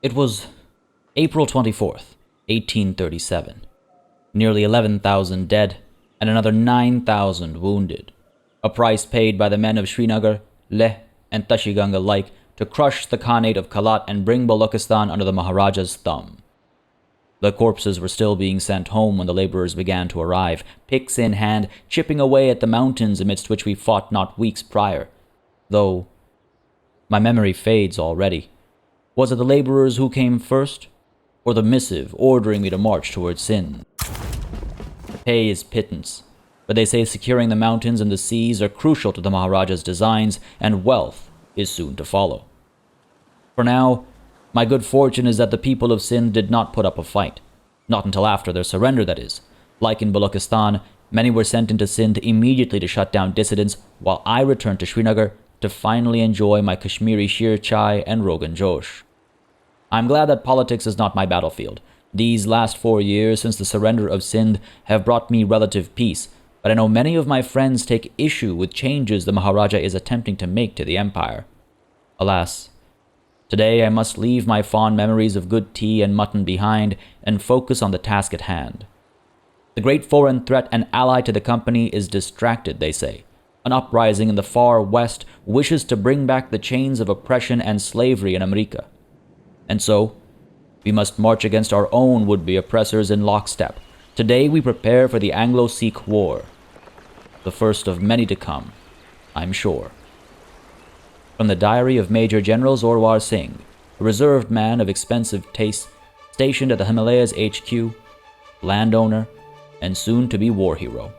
It was April 24th, 1837. Nearly 11,000 dead and another 9,000 wounded. A price paid by the men of Srinagar, Leh, and Tashigang alike to crush the Khanate of Kalat and bring Balochistan under the Maharaja's thumb. The corpses were still being sent home when the laborers began to arrive, picks in hand, chipping away at the mountains amidst which we fought not weeks prior. Though my memory fades already. Was it the laborers who came first, or the missive ordering me to march towards Sindh? Pay is pittance, but they say securing the mountains and the seas are crucial to the Maharaja's designs, and wealth is soon to follow. For now, my good fortune is that the people of Sindh did not put up a fight. Not until after their surrender, that is. Like in Balochistan, many were sent into Sindh immediately to shut down dissidents, while I returned to Srinagar to finally enjoy my Kashmiri sheer chai and Rogan Josh. I'm glad that politics is not my battlefield. These last 4 years since the surrender of Sindh have brought me relative peace, but I know many of my friends take issue with changes the Maharaja is attempting to make to the empire. Alas, today I must leave my fond memories of good tea and mutton behind and focus on the task at hand. The great foreign threat and ally to the company is distracted, they say. An uprising in the far west wishes to bring back the chains of oppression and slavery in America. And so, we must march against our own would-be oppressors in lockstep. Today we prepare for the Anglo-Sikh War. The first of many to come, I'm sure. From the diary of Major General Zorwar Singh, a reserved man of expensive tastes, stationed at the Himalayas HQ, landowner, and soon-to-be war hero.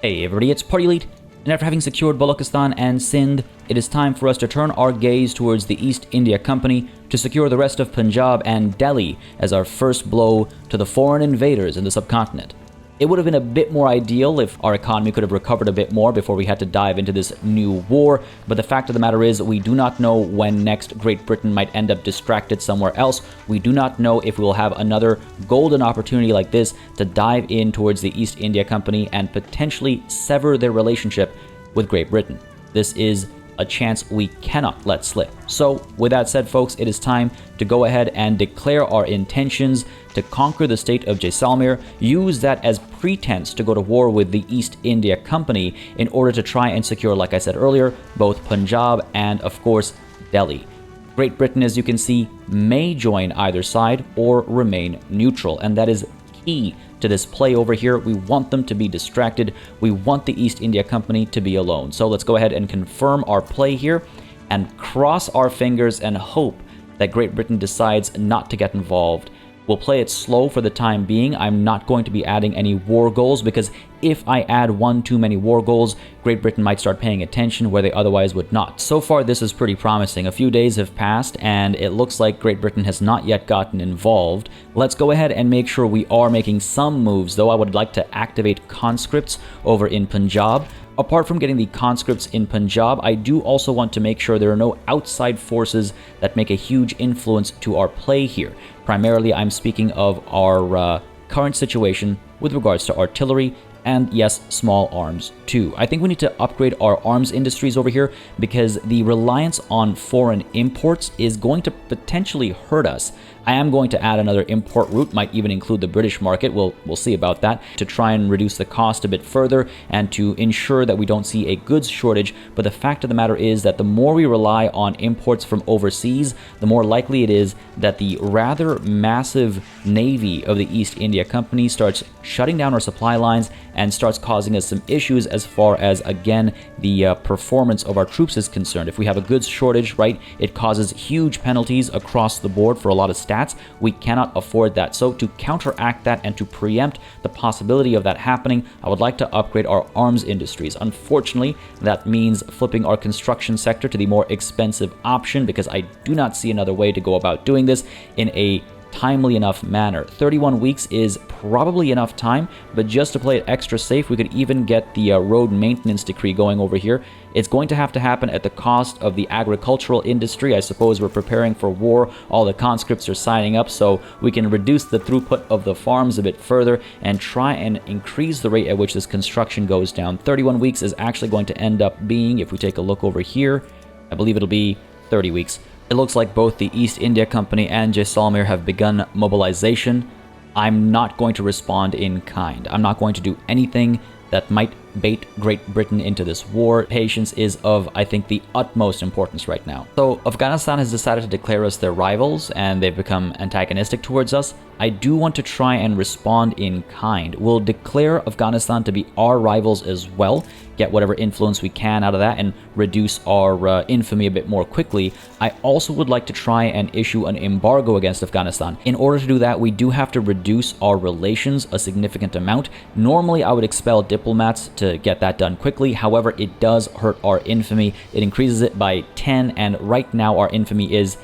Hey everybody, it's PartyElite, and after having secured Balochistan and Sindh, it is time for us to turn our gaze towards the East India Company to secure the rest of Punjab and Delhi as our first blow to the foreign invaders in the subcontinent. It would have been a bit more ideal if our economy could have recovered a bit more before we had to dive into this new war, but the fact of the matter is we do not know when next Great Britain might end up distracted somewhere else. We do not know if we will have another golden opportunity like this to dive in towards the East India Company and potentially sever their relationship with Great Britain. This is a chance we cannot let slip. So, with that said, folks, it is time to go ahead and declare our intentions to conquer the state of Jaisalmer, use that as pretense to go to war with the East India Company in order to try and secure, like I said earlier, both Punjab and, of course, Delhi. Great Britain, as you can see, may join either side or remain neutral, and that is key to this play over here. We want them to be distracted. We want the East India Company to be alone. So let's go ahead and confirm our play here and cross our fingers and hope that Great Britain decides not to get involved. We'll play it slow for the time being. I'm not going to be adding any war goals because if I add one too many war goals, Great Britain might start paying attention where they otherwise would not. So far, this is pretty promising. A few days have passed and it looks like Great Britain has not yet gotten involved. Let's go ahead and make sure we are making some moves, though. I would like to activate conscripts over in Punjab. Apart from getting the conscripts in Punjab, I do also want to make sure there are no outside forces that make a huge influence to our play here. Primarily, I'm speaking of our current situation with regards to artillery and, yes, small arms too. I think we need to upgrade our arms industries over here because the reliance on foreign imports is going to potentially hurt us. I am going to add another import route, might even include the British market, we'll see about that, to try and reduce the cost a bit further and to ensure that we don't see a goods shortage. But the fact of the matter is that the more we rely on imports from overseas, the more likely it is that the rather massive navy of the East India Company starts shutting down our supply lines and starts causing us some issues as far as, again, the performance of our troops is concerned. If we have a goods shortage, right, it causes huge penalties across the board for a lot of stats. We cannot afford that. So to counteract that and to preempt the possibility of that happening, I would like to upgrade our arms industries. Unfortunately, that means flipping our construction sector to the more expensive option because I do not see another way to go about doing this in a timely enough manner. 31 weeks is probably enough time, but just to play it extra safe, we could even get the road maintenance decree going over here. It's going to happen at the cost of the agricultural industry. I suppose we're preparing for war. All the conscripts are signing up, so we can reduce the throughput of the farms a bit further and try and increase the rate at which this construction goes down. 31 weeks is actually going to end up being, if we take a look over here, I believe it'll be 30 weeks. It looks like both the East India Company and Jaisalmer have begun mobilization. I'm not going to respond in kind. I'm not going to do anything that might bait Great Britain into this war. Patience is of, I think, the utmost importance right now. So Afghanistan has decided to declare us their rivals, and they've become antagonistic towards us. I do want to try and respond in kind. We'll declare Afghanistan to be our rivals as well, get whatever influence we can out of that, and reduce our infamy a bit more quickly. I also would like to try and issue an embargo against Afghanistan. In order to do that, we do have to reduce our relations a significant amount. Normally, I would expel diplomats to get that done quickly. However, it does hurt our infamy. It increases it by 10, and right now our infamy is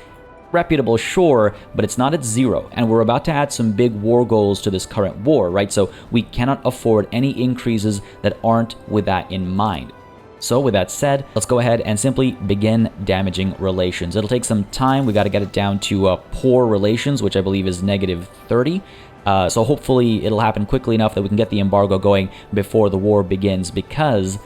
reputable, sure, but it's not at 0, and we're about to add some big war goals to this current war, right? So we cannot afford any increases that aren't with that in mind. So with that said, let's go ahead and simply begin damaging relations. It'll take some time. We got to get it down to poor relations, which I believe is -30. So hopefully it'll happen quickly enough that we can get the embargo going before the war begins, because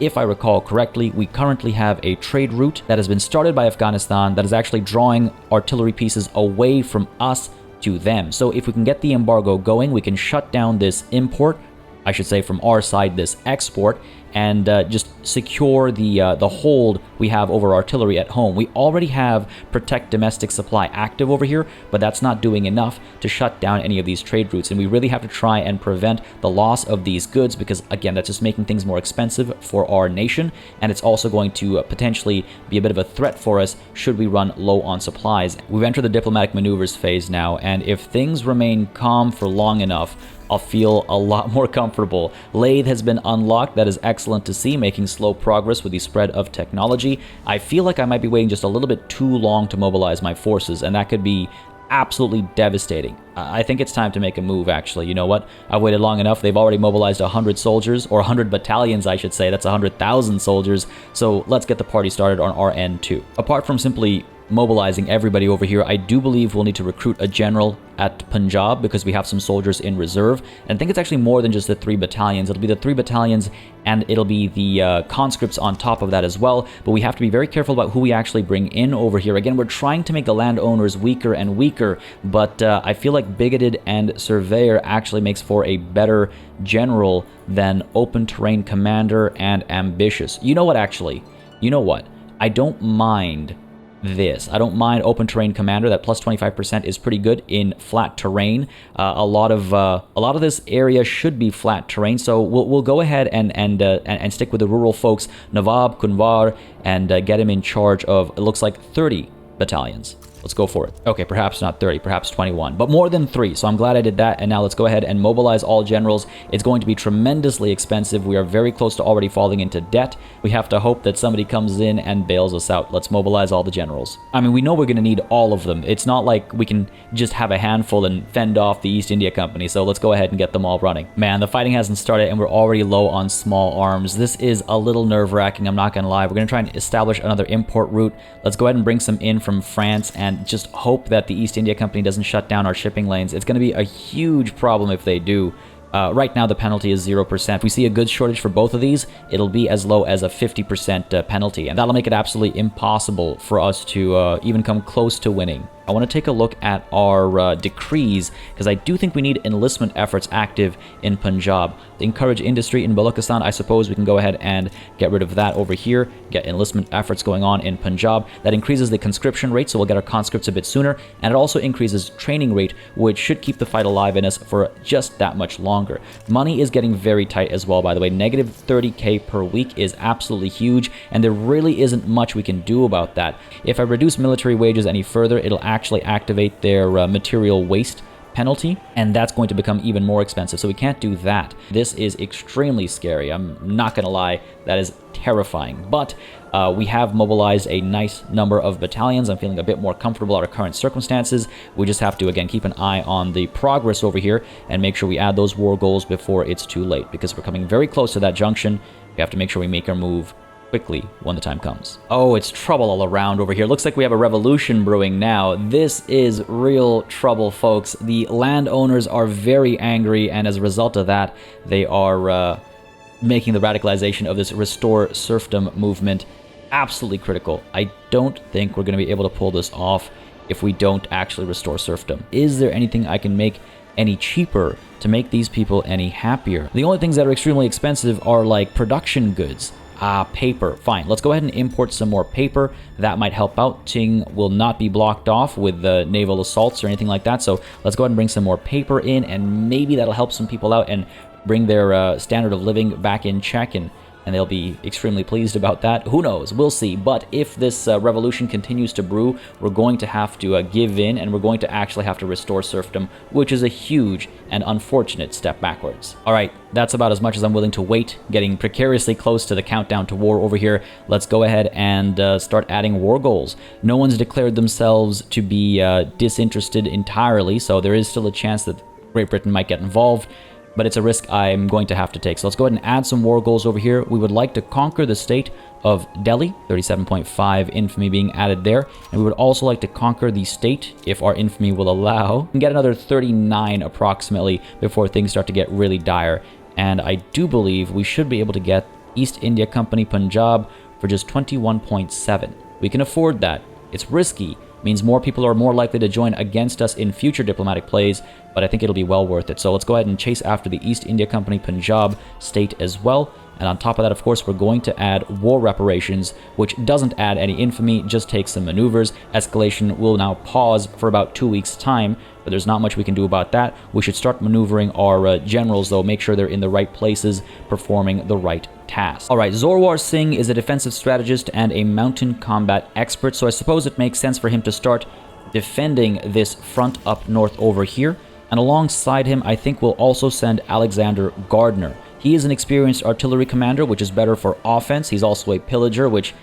if I recall correctly, we currently have a trade route that has been started by Afghanistan that is actually drawing artillery pieces away from us to them. So if we can get the embargo going, we can shut down this import, I should say from our side, this export, and just secure the hold we have over artillery at home. We already have Protect Domestic Supply active over here, but that's not doing enough to shut down any of these trade routes, and we really have to try and prevent the loss of these goods, because again, that's just making things more expensive for our nation, and it's also going to potentially be a bit of a threat for us should we run low on supplies. We've entered the diplomatic maneuvers phase now, and if things remain calm for long enough, I'll feel a lot more comfortable. Lathe has been unlocked. That is excellent to see, making slow progress with the spread of technology. I feel like I might be waiting just a little bit too long to mobilize my forces, and that could be absolutely devastating. I think it's time to make a move, actually. You know what? I've waited long enough. They've already mobilized 100 soldiers, or 100 battalions, I should say. That's 100,000 soldiers. So let's get the party started on our end, too. Apart from simply mobilizing everybody over here, I do believe we'll need to recruit a general at Punjab, because we have some soldiers in reserve. And I think it's actually more than just the 3 battalions. It'll be the 3 battalions, and it'll be the conscripts on top of that as well. But we have to be very careful about who we actually bring in over here. Again, we're trying to make the landowners weaker and weaker, but I feel like bigoted and surveyor actually makes for a better general than open terrain commander and ambitious. You know what, actually? You know what? I don't mind this. I don't mind open terrain commander. That plus 25% is pretty good in flat terrain. A lot of this area should be flat terrain, so we'll go ahead and stick with the rural folks, Nawab Kunwar, and get him in charge of, it looks like, 30 battalions. Let's go for it. Okay, perhaps not 30, perhaps 21, but more than 3. So I'm glad I did that. And now let's go ahead and mobilize all generals. It's going to be tremendously expensive. We are very close to already falling into debt. We have to hope that somebody comes in and bails us out. Let's mobilize all the generals. I mean, we know we're going to need all of them. It's not like we can just have a handful and fend off the East India Company. So let's go ahead and get them all running. Man, the fighting hasn't started and we're already low on small arms. This is a little nerve-wracking, I'm not going to lie. We're going to try and establish another import route. Let's go ahead and bring some in from France and just hope that the East India Company doesn't shut down our shipping lanes. It's going to be a huge problem if they do. Right now, the penalty is 0%. If we see a goods shortage for both of these, it'll be as low as a 50% penalty, and that'll make it absolutely impossible for us to even come close to winning. I want to take a look at our decrees, because I do think we need enlistment efforts active in Punjab. To encourage industry in Balochistan, I suppose we can go ahead and get rid of that over here, get enlistment efforts going on in Punjab. That increases the conscription rate, so we'll get our conscripts a bit sooner, and it also increases training rate, which should keep the fight alive in us for just that much longer. Money is getting very tight as well, by the way. Negative 30k per week is absolutely huge, and there really isn't much we can do about that. If I reduce military wages any further, it'll actually activate their material waste penalty, and that's going to become even more expensive, so we can't do that. This is extremely scary. I'm not gonna lie, that is terrifying, but we have mobilized a nice number of battalions. I'm feeling a bit more comfortable at our current circumstances. We just have to, again, keep an eye on the progress over here and make sure we add those war goals before it's too late, because we're coming very close to that junction. We have to make sure we make our move quickly when the time comes. Oh, it's trouble all around over here. Looks like we have a revolution brewing now. This is real trouble, folks. The landowners are very angry, and as a result of that, they are making the radicalization of this restore serfdom movement absolutely critical. I don't think we're going to be able to pull this off if we don't actually restore serfdom. Is there anything I can make any cheaper to make these people any happier? The only things that are extremely expensive are like production goods. Paper. Fine. Let's go ahead and import some more paper. That might help out. Qing will not be blocked off with the naval assaults or anything like that. So let's go ahead and bring some more paper in, and maybe that'll help some people out and bring their standard of living back in check, and they'll be extremely pleased about that. Who knows? We'll see. But if this revolution continues to brew, we're going to have to give in, and we're going to actually have to restore serfdom, which is a huge and unfortunate step backwards. All right, that's about as much as I'm willing to wait, getting precariously close to the countdown to war over here. Let's go ahead and start adding war goals. No one's declared themselves to be disinterested entirely, so there is still a chance that Great Britain might get involved, but it's a risk I'm going to have to take. So let's go ahead and add some war goals over here. We would like to conquer the state of Delhi, 37.5 infamy being added there. And we would also like to conquer the state, if our infamy will allow, and get another 39 approximately before things start to get really dire. And I do believe we should be able to get East India Company Punjab for just 21.7. We can afford that. It's risky. Means more people are more likely to join against us in future diplomatic plays, but I think it'll be well worth it. So let's go ahead and chase after the East India Company Punjab state as well. And on top of that, of course, we're going to add war reparations, which doesn't add any infamy, just takes some maneuvers. Escalation will now pause for about 2 weeks' time, but there's not much we can do about that. We should start maneuvering our generals, though, make sure they're in the right places, performing the right tasks. All right, Zorwar Singh is a defensive strategist and a mountain combat expert, so I suppose it makes sense for him to start defending this front up north over here. And alongside him, I think we'll also send Alexander Gardner. He is an experienced artillery commander, which is better for offense. He's also a pillager, which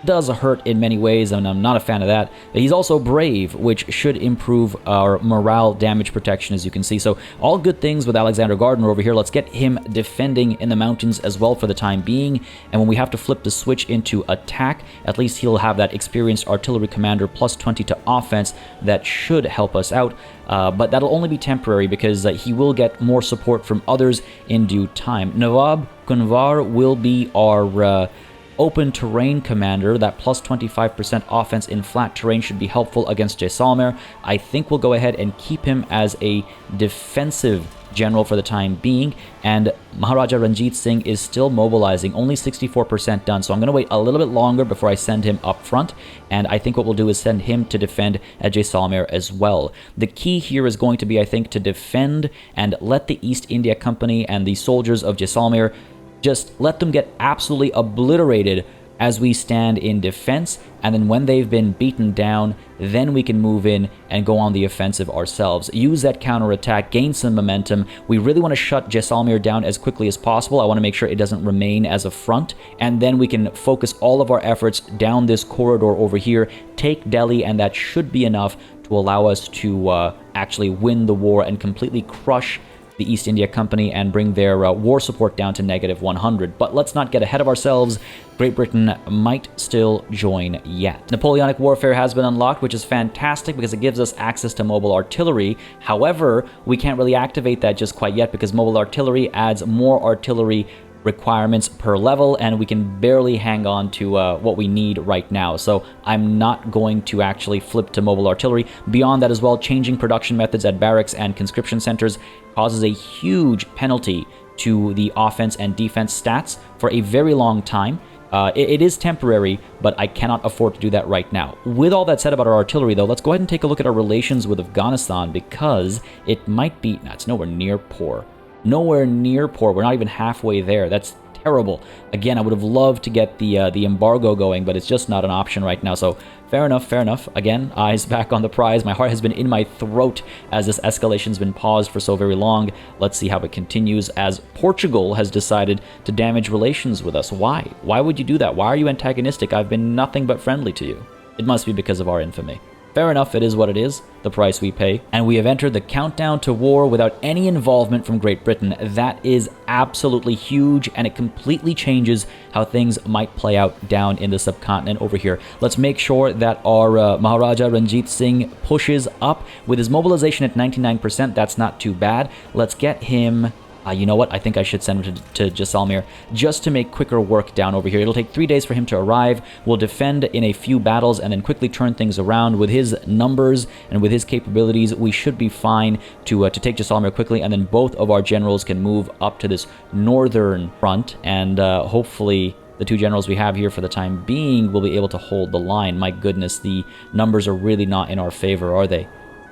does hurt in many ways, and I'm not a fan of that. But he's also brave, which should improve our morale damage protection, as you can see. So all good things with Alexander Gardner over here. Let's get him defending in the mountains as well for the time being. And when we have to flip the switch into attack, at least he'll have that experienced artillery commander plus 20 to offense. That should help us out. But that'll only be temporary because he will get more support from others in due time. Nawab Kunwar will be our open terrain commander. That plus 25% offense in flat terrain should be helpful against Jaisalmer. I think we'll go ahead and keep him as a defensive general for the time being, and Maharaja Ranjit Singh is still mobilizing, only 64% done, so I'm going to wait a little bit longer before I send him up front, and I think what we'll do is send him to defend at Jaisalmer as well. The key here is going to be, I think, to defend and let the East India Company and the soldiers of Jaisalmer just let them get absolutely obliterated as we stand in defense, and then when they've been beaten down, then we can move in and go on the offensive ourselves. Use that counterattack, gain some momentum. We really want to shut Jaisalmer down as quickly as possible. I want to make sure it doesn't remain as a front, and then we can focus all of our efforts down this corridor over here, take Delhi, and that should be enough to allow us to actually win the war and completely crush the East India Company and bring their war support down to -100. But let's not get ahead of ourselves. Great Britain might still join yet. Napoleonic warfare has been unlocked, which is fantastic because it gives us access to mobile artillery. However, we can't really activate that just quite yet because mobile artillery adds more artillery requirements per level, and we can barely hang on to what we need right now. So I'm not going to actually flip to mobile artillery. Beyond that as well, changing production methods at barracks and conscription centers causes a huge penalty to the offense and defense stats for a very long time. It is temporary, but I cannot afford to do that right now. With all that said about our artillery, though, let's go ahead and take a look at our relations with Afghanistan, because it might be... it's nowhere near poor. Nowhere near poor. We're not even halfway there. That's terrible. Again, I would have loved to get the embargo going, but it's just not an option right now. So fair enough, fair enough. Again, eyes back on the prize. My heart has been in my throat as this escalation's been paused for so very long. Let's see how it continues as Portugal has decided to damage relations with us. Why? Why would you do that? Why are you antagonistic? I've been nothing but friendly to you. It must be because of our infamy. Fair enough, it is what it is, the price we pay. And we have entered the countdown to war without any involvement from Great Britain. That is absolutely huge, and it completely changes how things might play out down in the subcontinent over here. Let's make sure that our Maharaja Ranjit Singh pushes up with his mobilization at 99%. That's not too bad. Let's get him You know what? I think I should send him to Jaisalmer just to make quicker work down over here. It'll take 3 days for him to arrive. We'll defend in a few battles and then quickly turn things around. With his numbers and with his capabilities, we should be fine to take Jaisalmer quickly, and then both of our generals can move up to this northern front, and hopefully the 2 generals we have here for the time being will be able to hold the line. My goodness, the numbers are really not in our favor, are they?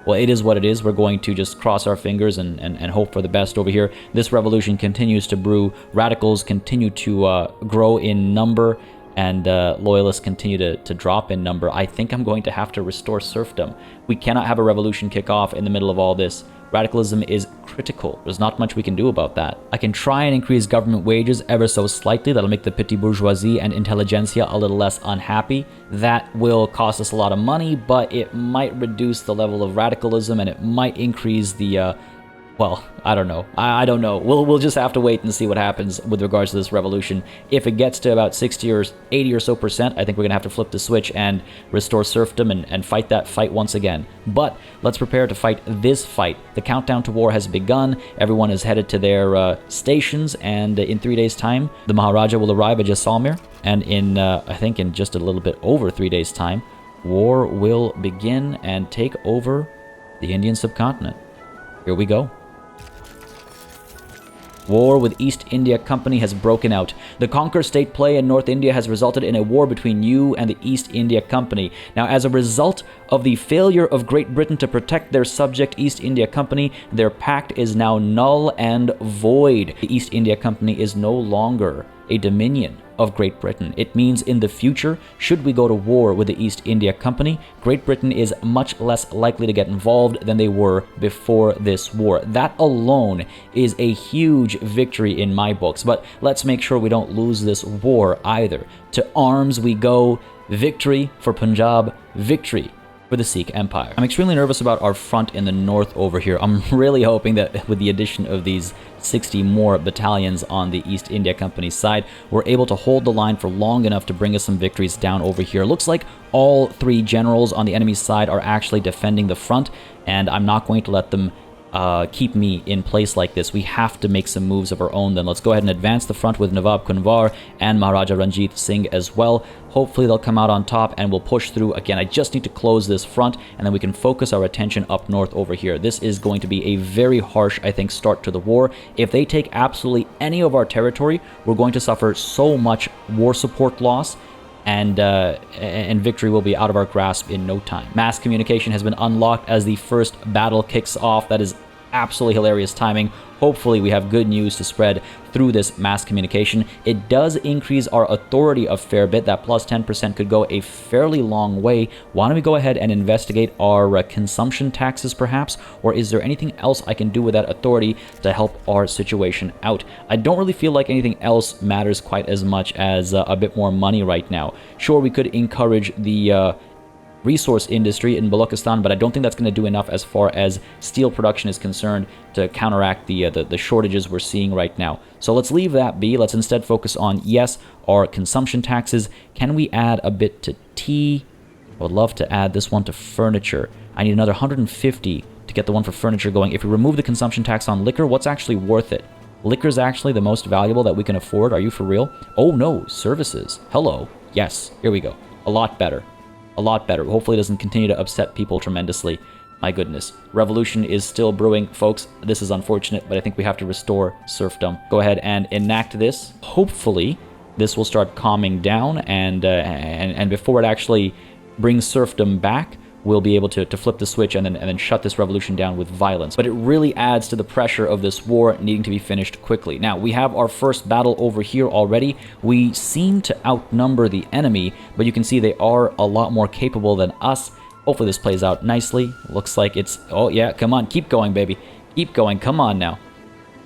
Well, it is what it is. We're going to just cross our fingers and hope for the best over here. This revolution continues to brew. Radicals continue to grow in number, and loyalists continue to drop in number. I think I'm going to have to restore serfdom. We cannot have a revolution kick off in the middle of all this. Radicalism is critical. There's not much we can do about that. I can try and increase government wages ever so slightly. That'll make the petty bourgeoisie and intelligentsia a little less unhappy. That will cost us a lot of money, but it might reduce the level of radicalism, and it might increase the well, I don't know. I don't know. We'll just have to wait and see what happens with regards to this revolution. If it gets to about 60 or 80 or so percent, I think we're going to have to flip the switch and restore serfdom and fight that fight once again. But let's prepare to fight this fight. The countdown to war has begun. Everyone is headed to their stations, and in 3 days' time, the Maharaja will arrive at Jaisalmer, and in, I think in just a little bit over 3 days' time, war will begin and take over the Indian subcontinent. Here we go. War with East India Company has broken out. The conquer state play in North India has resulted in a war between you and the East India Company. Now, as a result of the failure of Great Britain to protect their subject East India Company, their pact is now null and void. The East India Company is no longer a dominion of Great Britain. It means in the future, should we go to war with the East India Company, Great Britain is much less likely to get involved than they were before this war. That alone is a huge victory in my books, but let's make sure we don't lose this war either. To arms we go. Victory for Punjab, victory for the Sikh Empire. I'm extremely nervous about our front in the north over here. I'm really hoping that with the addition of these 60 more battalions on the East India Company's side, we're able to hold the line for long enough to bring us some victories down over here. Looks like all 3 generals on the enemy's side are actually defending the front, and I'm not going to let them keep me in place like this. We have to make some moves of our own. Then let's go ahead and advance the front with Nawab Kunwar and Maharaja Ranjit Singh as well. Hopefully they'll come out on top and we'll push through. Again, I just need to close this front, and then we can focus our attention up north over here. This is going to be a very harsh, I think, start to the war. If they take absolutely any of our territory, we're going to suffer so much war support loss, and victory will be out of our grasp in no time. Mass communication has been unlocked as the first battle kicks off. That is absolutely hilarious timing. Hopefully we have good news to spread through this mass communication. It does increase our authority a fair bit. That plus 10% could go a fairly long way. Why don't we go ahead and investigate our consumption taxes perhaps? Or is there anything else I can do with that authority to help our situation out? I don't really feel like anything else matters quite as much as a bit more money right now. Sure, we could encourage the resource industry in Balochistan, but I don't think that's going to do enough as far as steel production is concerned to counteract the shortages we're seeing right now. So let's leave that be. Let's instead focus on, yes, our consumption taxes. Can we add a bit to tea? I would love to add this one to furniture. I need another 150 to get the one for furniture going. If we remove the consumption tax on liquor, what's actually worth it? Liquor's actually the most valuable that we can afford. Are you for real? Oh no, services. Hello. Yes, here we go. A lot better. A lot better. Hopefully it doesn't continue to upset people tremendously. My goodness. Revolution is still brewing, folks. This is unfortunate, but I think we have to restore serfdom. Go ahead and enact this. Hopefully this will start calming down, and before it actually brings serfdom back, we'll be able to flip the switch and then shut this revolution down with violence. But it really adds to the pressure of this war needing to be finished quickly. Now, we have our first battle over here already. We seem to outnumber the enemy, but you can see they are a lot more capable than us. Hopefully this plays out nicely. Looks like it's... Oh, yeah, come on. Keep going, baby. Keep going. Come on now.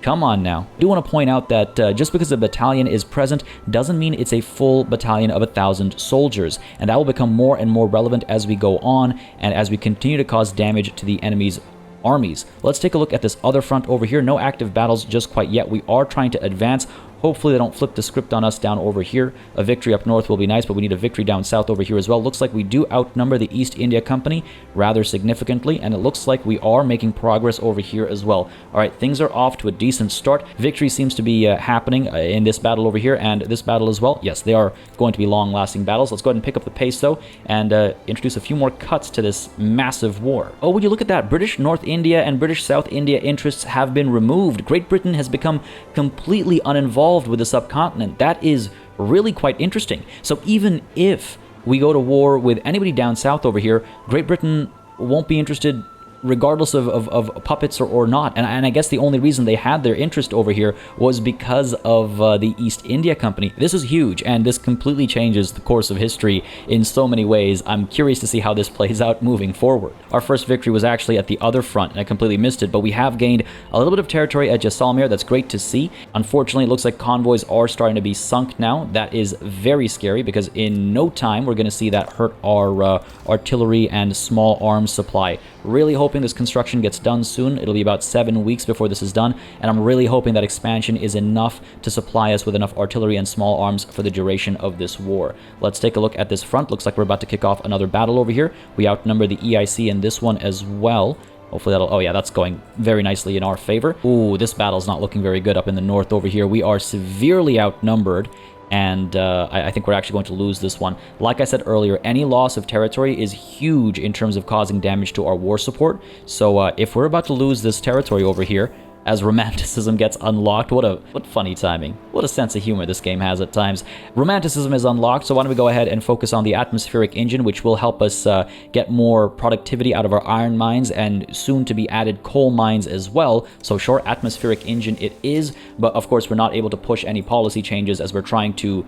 Come on now. I do want to point out that just because a battalion is present doesn't mean it's a full battalion of 1,000 soldiers, and that will become more and more relevant as we go on and as we continue to cause damage to the enemy's armies. Let's take a look at this other front over here. No active battles just quite yet. We are trying to advance Hopefully they don't flip the script on us down over here. A victory up north will be nice, but we need a victory down south over here as well. Looks like we do outnumber the East India Company rather significantly, and it looks like we are making progress over here as well. All right, things are off to a decent start. Victory seems to be happening in this battle over here and this battle as well. Yes, they are going to be long-lasting battles. Let's go ahead and pick up the pace, though, and introduce a few more cuts to this massive war. Oh, would you look at that? British North India and British South India interests have been removed. Great Britain has become completely uninvolved with the subcontinent. That is really quite interesting. So even if we go to war with anybody down south over here, Great Britain won't be interested regardless of puppets or not. And I guess the only reason they had their interest over here was because of the East India Company. This is huge, and this completely changes the course of history in so many ways. I'm curious to see how this plays out moving forward. Our first victory was actually at the other front, and I completely missed it, but we have gained a little bit of territory at Jaisalmer. That's great to see. Unfortunately, it looks like convoys are starting to be sunk now. That is very scary, because in no time, we're going to see that hurt our artillery and small arms supply. Really hoping this construction gets done soon. It'll be about 7 weeks before this is done, and I'm really hoping that expansion is enough to supply us with enough artillery and small arms for the duration of this war. Let's take a look at this front. Looks like we're about to kick off another battle over here. We outnumber the EIC in this one as well. Hopefully that'll... Oh yeah, that's going very nicely in our favor. Ooh, this battle's not looking very good up in the north over here. We are severely outnumbered, and I think we're actually going to lose this one. Like I said earlier, any loss of territory is huge in terms of causing damage to our war support. So if we're about to lose this territory over here, as Romanticism gets unlocked. What funny timing. What a sense of humor this game has at times. Romanticism is unlocked, so why don't we go ahead and focus on the atmospheric engine, which will help us get more productivity out of our iron mines and soon to be added coal mines as well. So sure, atmospheric engine it is, but of course we're not able to push any policy changes as we're trying to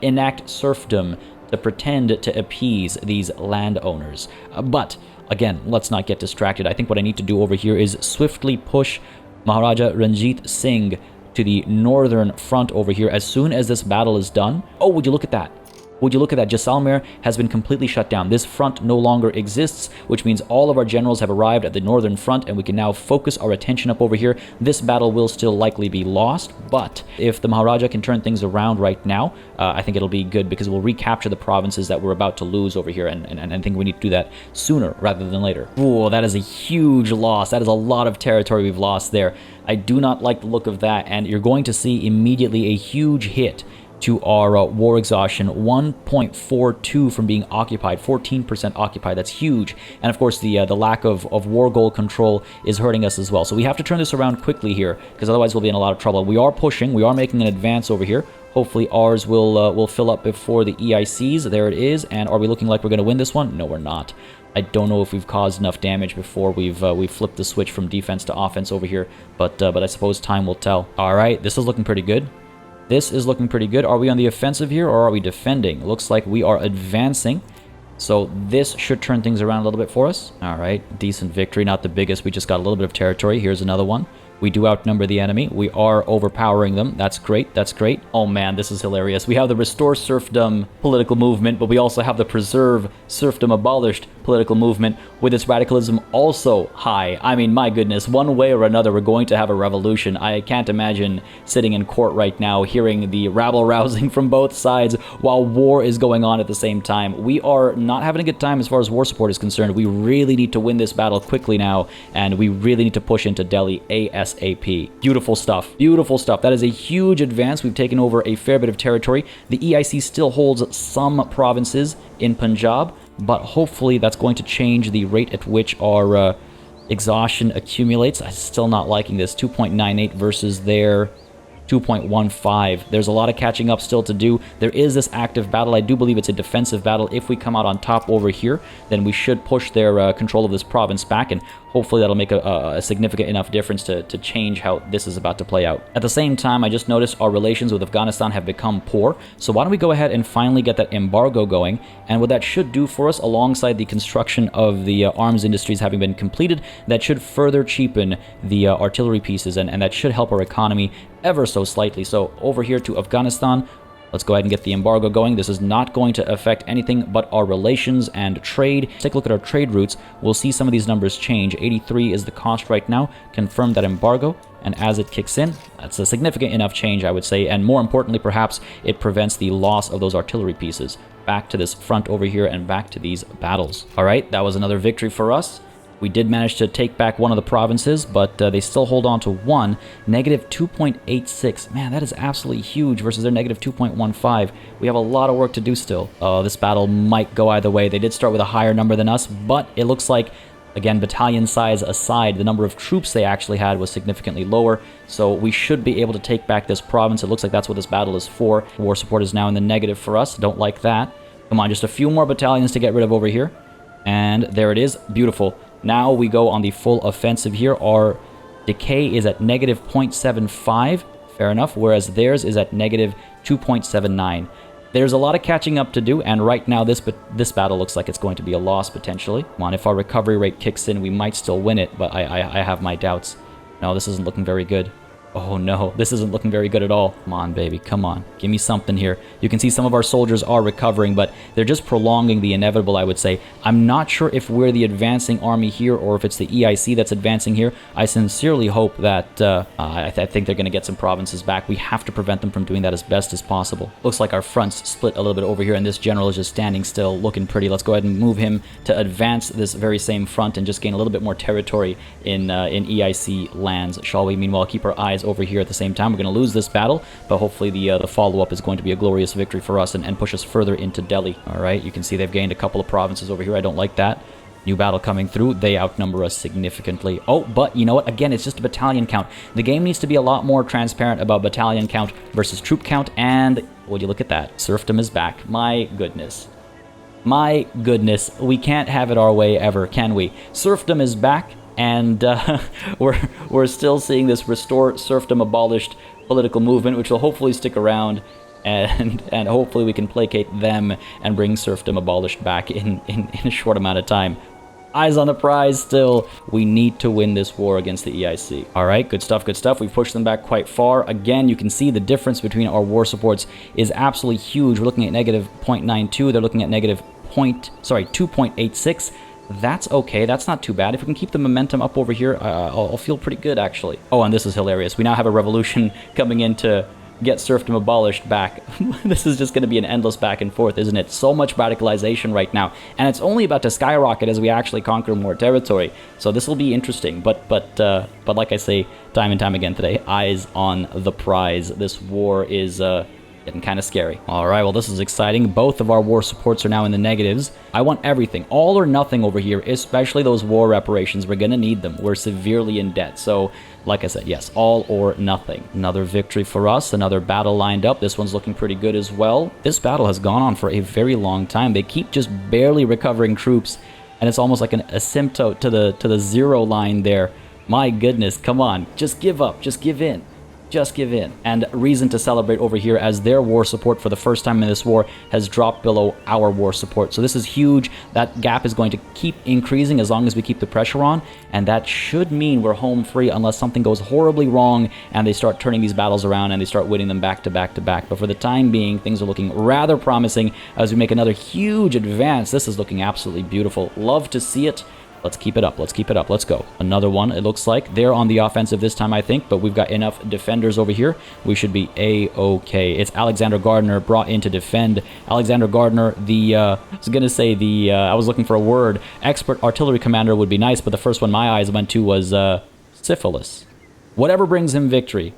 enact serfdom to pretend to appease these landowners. But again, let's not get distracted. I think what I need to do over here is swiftly push Maharaja Ranjit Singh to the northern front over here as soon as this battle is done. Oh, would you look at that? Would you look at that? Jaisalmer has been completely shut down. This front no longer exists, which means all of our generals have arrived at the northern front, and we can now focus our attention up over here. This battle will still likely be lost, but if the Maharaja can turn things around right now, I think it'll be good, because we'll recapture the provinces that we're about to lose over here, and I think we need to do that sooner rather than later. Ooh, that is a huge loss. That is a lot of territory we've lost there. I do not like the look of that, and you're going to see immediately a huge hit to our war exhaustion. 1.42 from being occupied, 14% occupied. That's huge. And of course the lack of war goal control is hurting us as well. So we have to turn this around quickly here, because otherwise we'll be in a lot of trouble. We are pushing, we are making an advance over here. Hopefully ours will fill up before the EICs. There it is. And are we looking like we're going to win this one? No, we're not. I don't know if we've caused enough damage before we've flipped the switch from defense to offense over here, but I suppose time will tell. All right, this is looking pretty good. This is looking pretty good. Are we on the offensive here, or are we defending? Looks like we are advancing. So this should turn things around a little bit for us. All right, decent victory. Not the biggest. We just got a little bit of territory. Here's another one. We do outnumber the enemy. We are overpowering them. That's great. That's great. Oh man, this is hilarious. We have the Restore Serfdom political movement, but we also have the Preserve Serfdom Abolished political movement, with its radicalism also high. I mean, my goodness, one way or another, we're going to have a revolution. I can't imagine sitting in court right now hearing the rabble-rousing from both sides while war is going on at the same time. We are not having a good time as far as war support is concerned. We really need to win this battle quickly now, and we really need to push into Delhi ASAP. Beautiful stuff. Beautiful stuff. That is a huge advance. We've taken over a fair bit of territory. The EIC still holds some provinces in Punjab, but hopefully that's going to change the rate at which our exhaustion accumulates. I'm still not liking this. 2.98 versus their 2.15. There's a lot of catching up still to do. There is this active battle. I do believe it's a defensive battle. If we come out on top over here, then we should push their control of this province back, and hopefully that'll make a significant enough difference to change how this is about to play out. At the same time, I just noticed our relations with Afghanistan have become poor, so why don't we go ahead and finally get that embargo going, and what that should do for us, alongside the construction of the arms industries having been completed, that should further cheapen the artillery pieces, and that should help our economy ever so slightly. So over here to Afghanistan, let's go ahead and get the embargo going. This is not going to affect anything but our relations and trade. Take a look at our trade routes. We'll see some of these numbers change. 83 is the cost right now. Confirm that embargo. And as it kicks in, that's a significant enough change, I would say. And more importantly, perhaps, it prevents the loss of those artillery pieces back to this front over here and back to these battles. All right, that was another victory for us. We did manage to take back one of the provinces, but they still hold on to one. Negative 2.86. Man, that is absolutely huge versus their negative 2.15. We have a lot of work to do still. This battle might go either way. They did start with a higher number than us, but it looks like, again, battalion size aside, the number of troops they actually had was significantly lower, so we should be able to take back this province. It looks like that's what this battle is for. War support is now in the negative for us. Don't like that. Come on, just a few more battalions to get rid of over here. And there it is. Beautiful. Now we go on the full offensive here. Our decay is at negative 0.75, fair enough, whereas theirs is at negative 2.79. There's a lot of catching up to do, and right now this battle looks like it's going to be a loss potentially. Come on, if our recovery rate kicks in, we might still win it, but I have my doubts. No, this isn't looking very good. Oh no, this isn't looking very good at all. Come on, baby, come on. Give me something here. You can see some of our soldiers are recovering, but they're just prolonging the inevitable, I would say. I'm not sure if we're the advancing army here or if it's the EIC that's advancing here. I sincerely hope that I think they're going to get some provinces back. We have to prevent them from doing that as best as possible. Looks like our fronts split a little bit over here, and this general is just standing still, looking pretty. Let's go ahead and move him to advance this very same front and just gain a little bit more territory in EIC lands, shall we? Meanwhile, keep our eyes over here at the same time. We're going to lose this battle, but hopefully the follow-up is going to be a glorious victory for us and push us further into Delhi. All right, you can see they've gained a couple of provinces over here. I don't like that. New battle coming through. They outnumber us significantly. Oh, but you know what? Again, it's just a battalion count. The game needs to be a lot more transparent about battalion count versus troop count, and would you look at that? Serfdom is back. My goodness. My goodness. We can't have it our way ever, can we? Serfdom is back. And we're still seeing this restore serfdom abolished political movement, which will hopefully stick around, and hopefully we can placate them and bring serfdom abolished back in a short amount of time. Eyes on the prize still. We need to win this war against the EIC. All right, good stuff, good stuff. We've pushed them back quite far. Again, you can see the difference between our war supports is absolutely huge. We're looking at negative 0.92. They're looking at negative 2.86. That's okay. That's not too bad. If we can keep the momentum up over here, I'll feel pretty good, actually. Oh, and this is hilarious. We now have a revolution coming in to get serfdom abolished back. This is just going to be an endless back and forth, isn't it? So much radicalization right now, and it's only about to skyrocket as we actually conquer more territory. So this will be interesting. But like I say time and time again today, eyes on the prize. This war is getting kind of scary. All right, well, this is exciting. Both of our war supports are now in the negatives. I want everything, all or nothing over here, especially those war reparations. We're going to need them. We're severely in debt. So, like I said, yes, all or nothing. Another victory for us, another battle lined up. This one's looking pretty good as well. This battle has gone on for a very long time. They keep just barely recovering troops, and it's almost like an asymptote to the zero line there. My goodness, come on, just give up, just give in. Just give in. And reason to celebrate over here as their war support for the first time in this war has dropped below our war support. So this is huge. That gap is going to keep increasing as long as we keep the pressure on, and that should mean we're home free unless something goes horribly wrong and they start turning these battles around and they start winning them back to back to back. But for the time being, things are looking rather promising as we make another huge advance. This is looking absolutely beautiful. Love to see it. Let's keep it up. Let's keep it up. Let's go. Another one, it looks like. They're on the offensive this time, I think, but we've got enough defenders over here. We should be A-okay. It's Alexander Gardner brought in to defend. Alexander Gardner, I was going to say I was looking for a word. Expert artillery commander would be nice, but the first one my eyes went to was syphilis. Whatever brings him victory.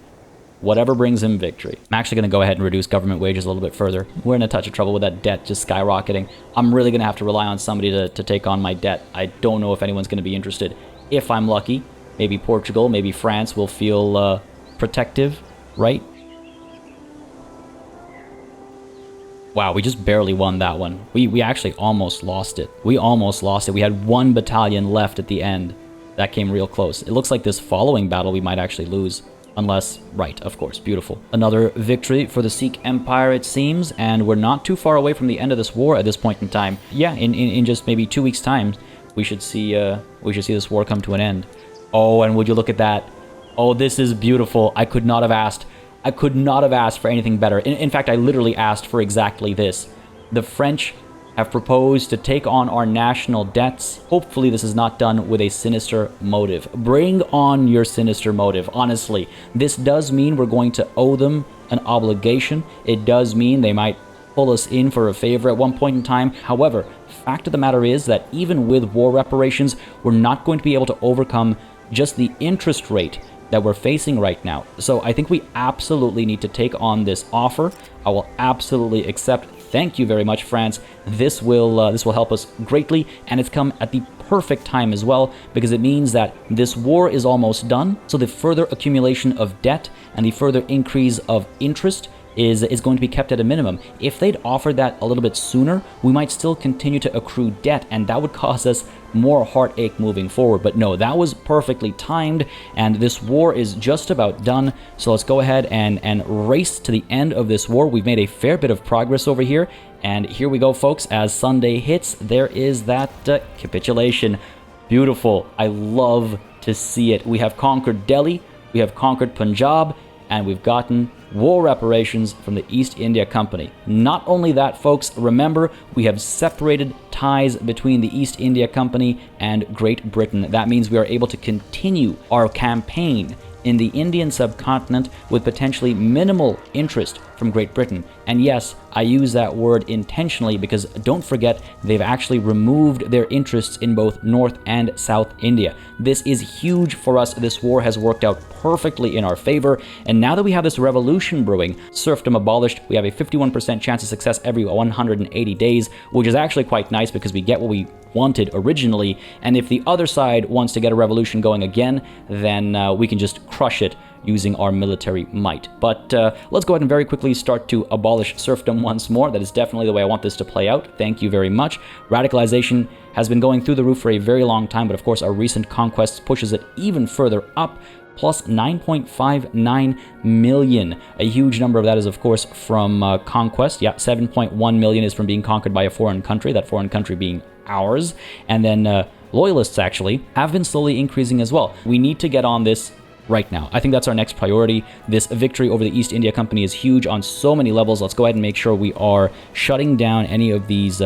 Whatever brings him victory. I'm actually going to go ahead and reduce government wages a little bit further. We're in a touch of trouble with that debt just skyrocketing. I'm really going to have to rely on somebody to take on my debt. I don't know if anyone's going to be interested. If I'm lucky, maybe Portugal, maybe France will feel protective, right? Wow, we just barely won that one. We actually almost lost it. We almost lost it. We had one battalion left at the end. That came real close. It looks like this following battle we might actually lose. Unless, right, of course, beautiful. Another victory for the Sikh Empire, it seems, and we're not too far away from the end of this war at this point in time. Yeah, in just maybe 2 weeks' time, we should see this war come to an end. Oh, and would you look at that? Oh, this is beautiful. I could not have asked for anything better. In fact, I literally asked for exactly this. The French have proposed to take on our national debts. Hopefully this is not done with a sinister motive. Bring on your sinister motive, honestly. This does mean we're going to owe them an obligation. It does mean they might pull us in for a favor at one point in time. However, fact of the matter is that even with war reparations, we're not going to be able to overcome just the interest rate that we're facing right now. So I think we absolutely need to take on this offer. I will absolutely accept. Thank you very much, France. This will help us greatly, and it's come at the perfect time as well, because it means that this war is almost done. So the further accumulation of debt and the further increase of interest is going to be kept at a minimum. If they'd offered that a little bit sooner, we might still continue to accrue debt, and that would cause us more heartache moving forward. But no, that was perfectly timed, and this war is just about done. So let's go ahead and race to the end of this war. We've made a fair bit of progress over here, and here we go, folks. As Sunday hits, there is that capitulation. Beautiful. I love to see it. We have conquered Delhi, we have conquered Punjab, and we've gotten war reparations from the East India Company. Not only that, folks, remember, we have separated ties between the East India Company and Great Britain. That means we are able to continue our campaign in the Indian subcontinent with potentially minimal interest from Great Britain. And yes, I use that word intentionally because don't forget, they've actually removed their interests in both North and South India. This is huge for us. This war has worked out perfectly in our favor. And now that we have this revolution brewing, serfdom abolished, we have a 51% chance of success every 180 days, which is actually quite nice because we get what we wanted originally. And if the other side wants to get a revolution going again, then we can just crush it using our military might. But let's go ahead and very quickly start to abolish serfdom once more. That is definitely the way I want this to play out. Thank you very much. Radicalization has been going through the roof for a very long time, but of course our recent conquests pushes it even further up. Plus 9.59 million. A huge number of that is, of course, from conquest. Yeah, 7.1 million is from being conquered by a foreign country, that foreign country being ours. And then loyalists, actually, have been slowly increasing as well. We need to get on this right now. I think that's our next priority. This victory over the East India Company is huge on so many levels. Let's go ahead and make sure we are shutting down any of these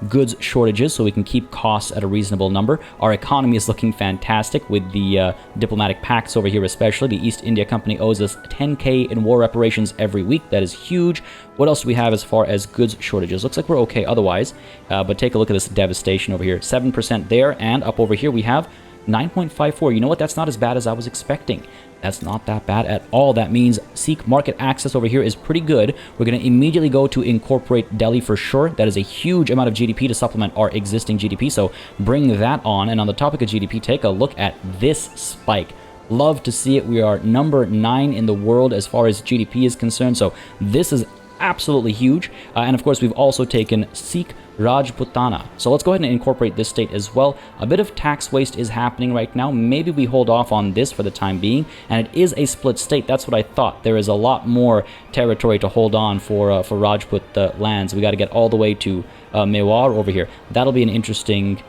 goods shortages so we can keep costs at a reasonable number. Our economy is looking fantastic with the diplomatic pacts over here especially. The East India Company owes us 10K in war reparations every week. That is huge. What else do we have as far as goods shortages? Looks like we're okay otherwise, but take a look at this devastation over here. 7% there, and up over here we have 9.54. You know what? That's not as bad as I was expecting. That's not that bad at all. That means Sikh market access over here is pretty good. We're going to immediately go to incorporate Delhi for sure. That is a huge amount of GDP to supplement our existing GDP. So bring that on. And on the topic of GDP, take a look at this spike. Love to see it. We are number 9 in the world as far as GDP is concerned. So this is absolutely huge. And of course, we've also taken Sikh Rajputana. So let's go ahead and incorporate this state as well. A bit of tax waste is happening right now. Maybe we hold off on this for the time being. And it is a split state. That's what I thought. There is a lot more territory to hold on for Rajput lands. We got to get all the way to Mewar over here. That'll be an interesting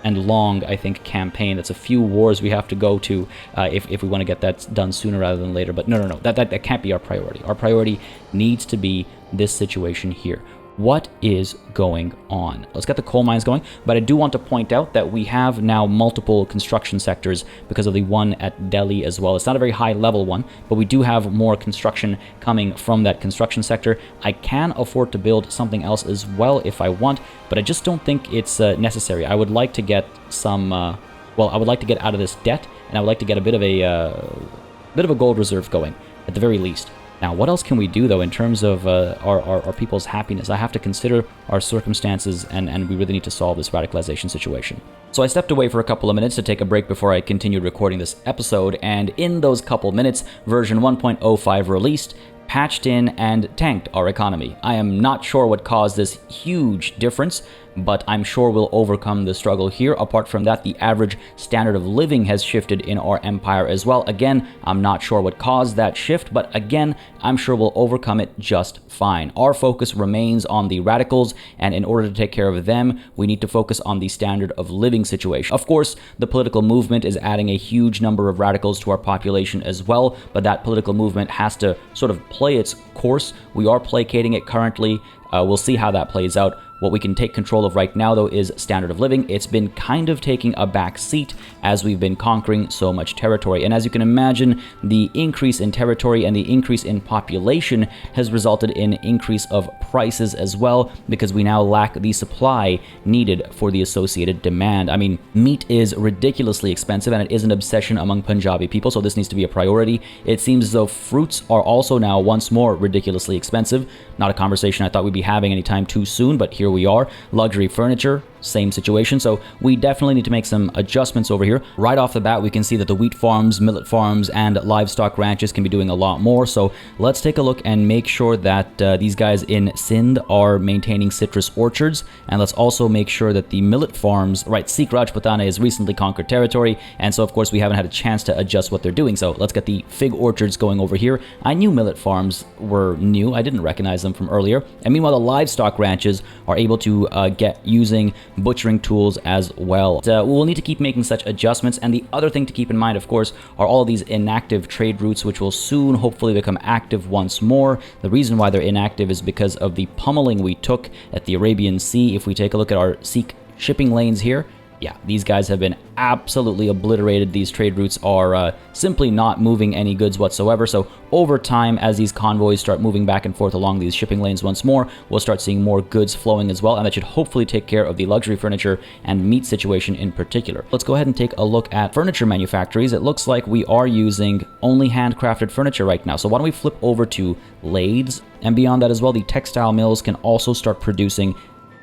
and long, I think, campaign. That's a few wars we have to go to if we want to get that done sooner rather than later. But no. That can't be our priority. Our priority needs to be this situation here. What is going on? Let's get the coal mines going, but I do want to point out that we have now multiple construction sectors because of the one at Delhi as well. It's not a very high level one, but we do have more construction coming from that construction sector. I can afford to build something else as well if I want, but I just don't think it's necessary. I would like to get some, I would like to get out of this debt, and I would like to get a bit of a gold reserve going at the very least. Now, what else can we do, though, in terms of our people's happiness? I have to consider our circumstances, and we really need to solve this radicalization situation. So I stepped away for a couple of minutes to take a break before I continued recording this episode, and in those couple minutes, version 1.05 released, patched in and tanked our economy. I am not sure what caused this huge difference, but I'm sure we'll overcome the struggle here. Apart from that, the average standard of living has shifted in our empire as well. Again, I'm not sure what caused that shift, but again, I'm sure we'll overcome it just fine. Our focus remains on the radicals, and in order to take care of them, we need to focus on the standard of living situation. Of course, the political movement is adding a huge number of radicals to our population as well, but that political movement has to sort of play its course. We are placating it currently. We'll see how that plays out. What we can take control of right now, though, is standard of living. It's been kind of taking a back seat as we've been conquering so much territory. And as you can imagine, the increase in territory and the increase in population has resulted in increase of prices as well, because we now lack the supply needed for the associated demand. I mean, meat is ridiculously expensive, and it is an obsession among Punjabi people, so this needs to be a priority. It seems as though fruits are also now once more ridiculously expensive. Not a conversation I thought we'd be having anytime too soon, but here we are. Luxury furniture, same situation. So we definitely need to make some adjustments over here. Right off the bat, we can see that the wheat farms, millet farms, and livestock ranches can be doing a lot more. So let's take a look and make sure that these guys in Sindh are maintaining citrus orchards. And let's also make sure that the millet farms, right, Sikh Rajputana has recently conquered territory. And so, of course, we haven't had a chance to adjust what they're doing. So let's get the fig orchards going over here. I knew millet farms were new. I didn't recognize them from earlier. And meanwhile, the livestock ranches are able to get using butchering tools as well. We'll need to keep making such adjustments. And the other thing to keep in mind, of course, are all of these inactive trade routes, which will soon hopefully become active once more. The reason why they're inactive is because of the pummeling we took at the Arabian Sea. If we take a look at our Sikh shipping lanes here, yeah, these guys have been absolutely obliterated. These trade routes are simply not moving any goods whatsoever. So over time, as these convoys start moving back and forth along these shipping lanes once more, we'll start seeing more goods flowing as well. And that should hopefully take care of the luxury furniture and meat situation in particular. Let's go ahead and take a look at furniture manufactories. It looks like we are using only handcrafted furniture right now. So why don't we flip over to lathes? And beyond that as well, the textile mills can also start producing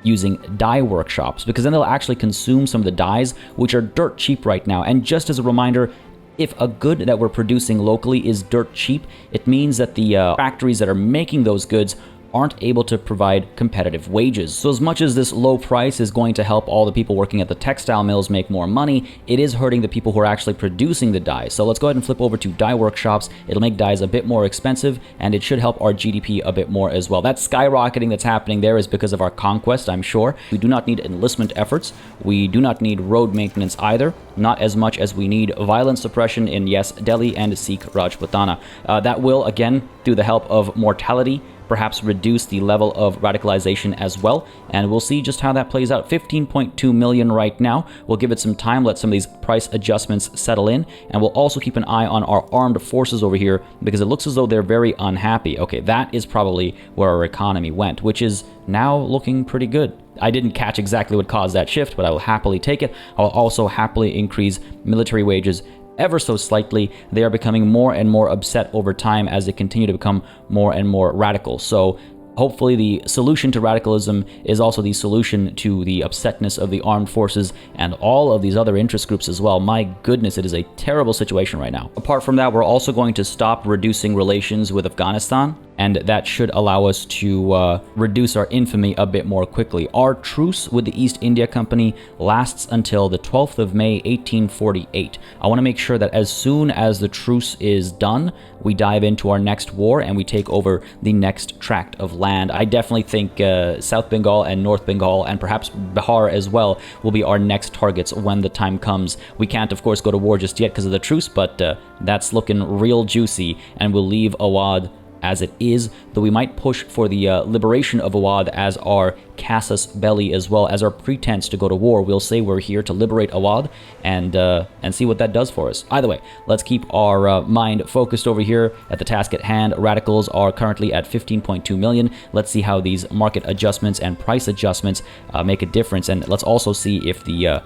using dye workshops, because then they'll actually consume some of the dyes, which are dirt cheap right now. And just as a reminder, if a good that we're producing locally is dirt cheap, it means that the factories that are making those goods aren't able to provide competitive wages. So as much as this low price is going to help all the people working at the textile mills make more money, it is hurting the people who are actually producing the dyes. So let's go ahead and flip over to dye workshops. It'll make dyes a bit more expensive, and it should help our GDP a bit more as well. That skyrocketing that's happening there is because of our conquest, I'm sure. We do not need enlistment efforts. We do not need road maintenance either, not as much as we need violence suppression in, yes, Delhi and Sikh Rajputana. That will, again, through the help of mortality, perhaps reduce the level of radicalization as well, and we'll see just how that plays out. 15.2 million right now. We'll give it some time, let some of these price adjustments settle in, and we'll also keep an eye on our armed forces over here, because it looks as though they're very unhappy. Okay, that is probably where our economy went, which is now looking pretty good. I didn't catch exactly what caused that shift, but I will happily take it. I'll also happily increase military wages ever so slightly. They are becoming more and more upset over time as they continue to become more and more radical. So hopefully the solution to radicalism is also the solution to the upsetness of the armed forces and all of these other interest groups as well. My goodness, it is a terrible situation right now. Apart from that, we're also going to stop reducing relations with Afghanistan, and that should allow us to reduce our infamy a bit more quickly. Our truce with the East India Company lasts until the 12th of May, 1848. I want to make sure that as soon as the truce is done, we dive into our next war and we take over the next tract of land. I definitely think South Bengal and North Bengal and perhaps Bihar as well will be our next targets when the time comes. We can't, of course, go to war just yet because of the truce, but that's looking real juicy, and we'll leave Awadh as it is, though we might push for the liberation of Awadh as our casus belli, as well as our pretense to go to war. We'll say we're here to liberate Awadh and see what that does for us. Either way, let's keep our mind focused over here at the task at hand. Radicals are currently at 15.2 million. Let's see how these market adjustments and price adjustments make a difference, and let's also see if the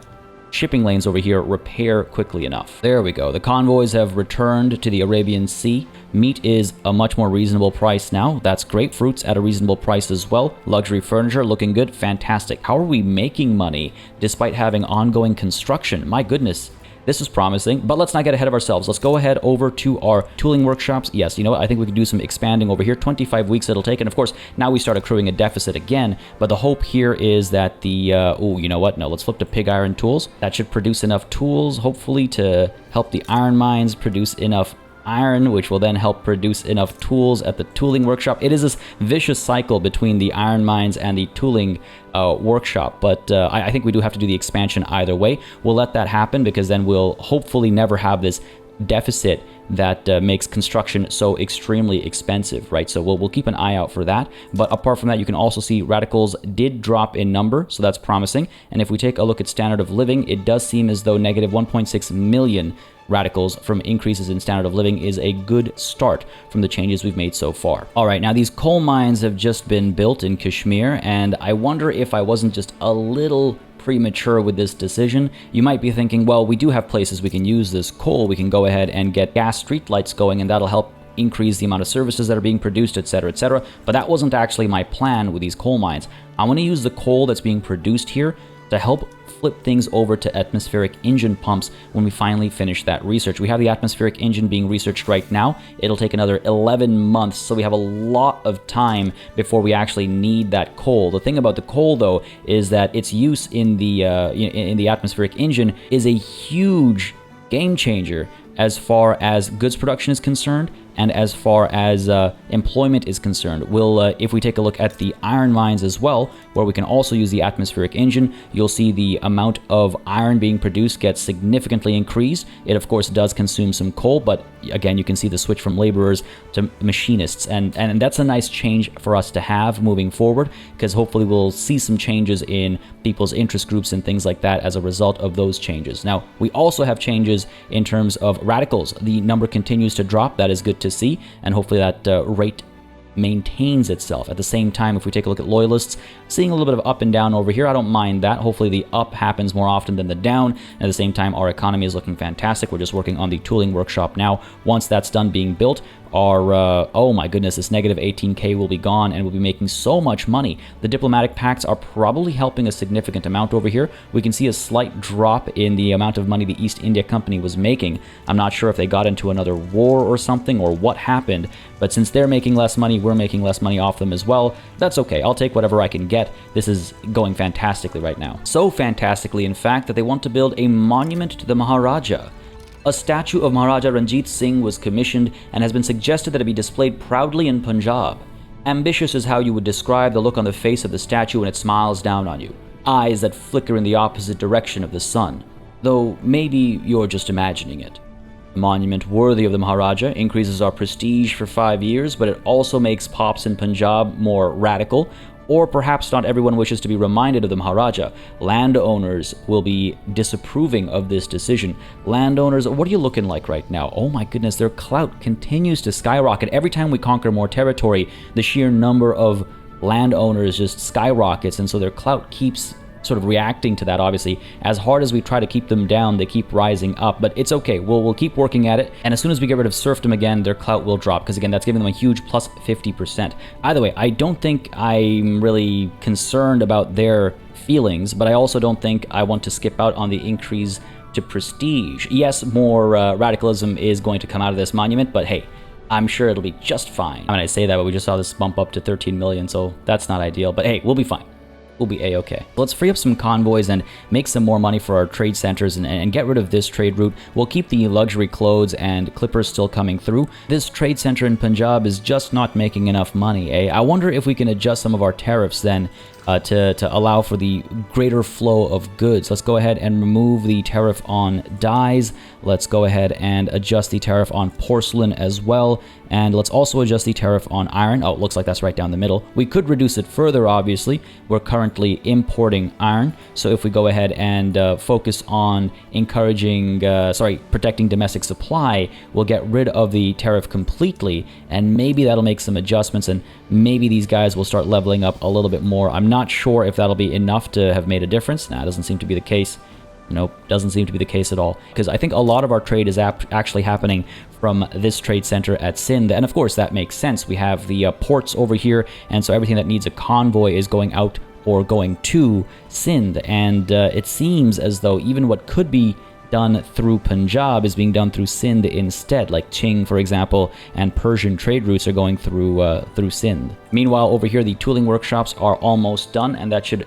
shipping lanes over here repair quickly enough. There we go. The convoys have returned to the Arabian Sea. Meat is a much more reasonable price now. That's great. Fruits at a reasonable price as well. Luxury furniture looking good. Fantastic. How are we making money despite having ongoing construction? My goodness. This is promising, but let's not get ahead of ourselves. Let's go ahead over to our tooling workshops. Yes, you know what? I think we can do some expanding over here. 25 weeks it'll take, and of course, now we start accruing a deficit again, but the hope here is that the, oh, you know what? No, let's flip to pig iron tools. That should produce enough tools, hopefully, to help the iron mines produce enough iron, which will then help produce enough tools at the tooling workshop. It is this vicious cycle between the iron mines and the tooling workshop, but I think we do have to do the expansion either way. We'll let that happen, because then we'll hopefully never have this deficit that makes construction so extremely expensive, right? So we'll keep an eye out for that. But apart from that, you can also see radicals did drop in number, so that's promising. And if we take a look at standard of living, it does seem as though negative 1.6 million radicals from increases in standard of living is a good start from the changes we've made so far. All right, now these coal mines have just been built in Kashmir, and I wonder if I wasn't just a little premature with this decision. You might be thinking, well, we do have places we can use this coal. We can go ahead and get gas streetlights going, and that'll help increase the amount of services that are being produced, etc., etc. But that wasn't actually my plan with these coal mines. I want to use the coal that's being produced here to help flip things over to atmospheric engine pumps when we finally finish that research. We have the atmospheric engine being researched right now. It'll take another 11 months, so we have a lot of time before we actually need that coal. The thing about the coal, though, is that its use in the atmospheric engine is a huge game changer as far as goods production is concerned and as far as employment is concerned. If we take a look at the iron mines as well, where we can also use the atmospheric engine, you'll see the amount of iron being produced gets significantly increased. It, of course, does consume some coal, but again, you can see the switch from laborers to machinists, and that's a nice change for us to have moving forward, because hopefully we'll see some changes in people's interest groups and things like that as a result of those changes. Now, we also have changes in terms of radicals. The number continues to drop. That is good to see, and hopefully that rate maintains itself. At the same time, if we take a look at loyalists, seeing a little bit of up and down over here, I don't mind that. Hopefully the up happens more often than the down. At the same time, our economy is looking fantastic. We're just working on the tooling workshop now. Once that's done being built, our, oh my goodness, this negative 18K will be gone, and we'll be making so much money. The diplomatic pacts are probably helping a significant amount over here. We can see a slight drop in the amount of money the East India Company was making. I'm not sure if they got into another war or something, or what happened, but since they're making less money, we're making less money off them as well. That's okay. I'll take whatever I can get. This is going fantastically right now. So fantastically, in fact, that they want to build a monument to the Maharaja. A statue of Maharaja Ranjit Singh was commissioned and has been suggested that it be displayed proudly in Punjab. Ambitious is how you would describe the look on the face of the statue when it smiles down on you. Eyes that flicker in the opposite direction of the sun. Though maybe you're just imagining it. A monument worthy of the Maharaja increases our prestige for 5 years, but it also makes pops in Punjab more radical. Or perhaps not everyone wishes to be reminded of the Maharaja. Landowners will be disapproving of this decision. Landowners, what are you looking like right now? Oh my goodness, their clout continues to skyrocket. Every time we conquer more territory, the sheer number of landowners just skyrockets, and so their clout keeps sort of reacting to that, obviously. As hard as we try to keep them down, they keep rising up, but it's okay. We'll keep working at it, and as soon as we get rid of serfdom again, their clout will drop, because again, that's giving them a huge plus 50%. Either way, I don't think I'm really concerned about their feelings, but I also don't think I want to skip out on the increase to prestige. Yes, more radicalism is going to come out of this monument, but hey, I'm sure it'll be just fine. I mean, I say that, but we just saw this bump up to 13 million, so that's not ideal, but hey, we'll be fine. We'll be a-okay. Let's free up some convoys and make some more money for our trade centers and get rid of this trade route. We'll keep the luxury clothes and clippers still coming through. This trade center in Punjab is just not making enough money, eh? I wonder if we can adjust some of our tariffs then to allow for the greater flow of goods. Let's go ahead and remove the tariff on dyes. Let's go ahead and adjust the tariff on porcelain as well. And let's also adjust the tariff on iron. Oh, it looks like that's right down the middle. We could reduce it further, obviously. We're currently importing iron. So if we go ahead and focus on protecting domestic supply, we'll get rid of the tariff completely. And maybe that'll make some adjustments, and maybe these guys will start leveling up a little bit more. I'm not sure if that'll be enough to have made a difference. Nah, it doesn't seem to be the case. Nope, doesn't seem to be the case at all. Because I think a lot of our trade is actually happening from this trade center at Sindh. And of course, that makes sense. We have the ports over here, and so everything that needs a convoy is going out or going to Sindh. And it seems as though even what could be done through Punjab is being done through Sindh instead, like Ching, for example, and Persian trade routes are going through Sindh. Meanwhile, over here, the tooling workshops are almost done, and that should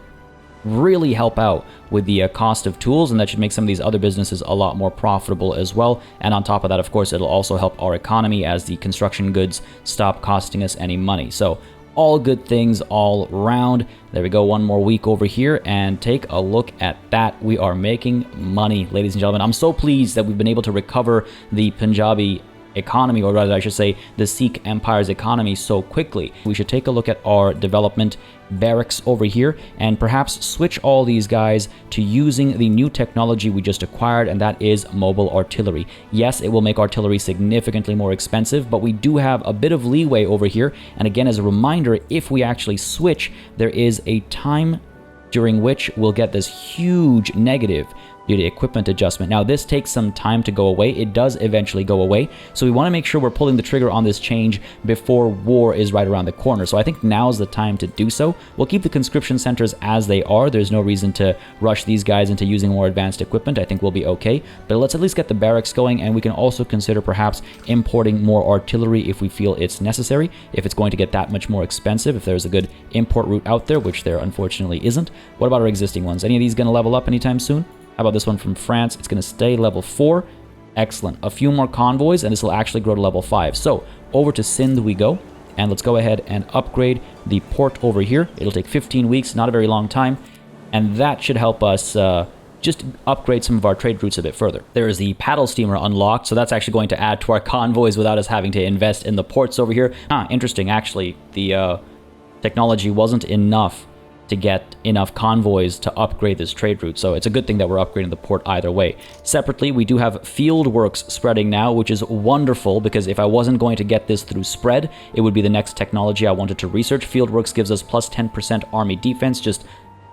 really help out with the cost of tools, and that should make some of these other businesses a lot more profitable as well. And on top of that, of course, it'll also help our economy as the construction goods stop costing us any money. So all good things all round. There we go, one more week over here, and take a look at that. We are making money, ladies and gentlemen. I'm so pleased that we've been able to recover the Punjabi economy, or rather I should say the Sikh Empire's economy, so quickly. We should take a look at our development barracks over here and perhaps switch all these guys to using the new technology we just acquired, and that is mobile artillery. Yes, it will make artillery significantly more expensive, but we do have a bit of leeway over here. And again, as a reminder, if we actually switch, there is a time during which we'll get this huge negative due to equipment adjustment. Now, this takes some time to go away. It does eventually go away. So we want to make sure we're pulling the trigger on this change before war is right around the corner. So I think now's the time to do so. We'll keep the conscription centers as they are. There's no reason to rush these guys into using more advanced equipment. I think we'll be okay. But let's at least get the barracks going, and we can also consider perhaps importing more artillery if we feel it's necessary, if it's going to get that much more expensive, if there's a good import route out there, which there unfortunately isn't. What about our existing ones? Any of these going to level up anytime soon? How about this one from France? It's going to stay level 4. Excellent. A few more convoys, and this will actually grow to level 5. So, over to Sindh we go, and let's go ahead and upgrade the port over here. It'll take 15 weeks, not a very long time, and that should help us just upgrade some of our trade routes a bit further. There is the paddle steamer unlocked, so that's actually going to add to our convoys without us having to invest in the ports over here. Interesting, actually. The technology wasn't enough to get enough convoys to upgrade this trade route, so it's a good thing that we're upgrading the port either way. Separately, we do have field works spreading now, which is wonderful, because if I wasn't going to get this through spread, it would be the next technology I wanted to research. Field works gives us plus 10% army defense, just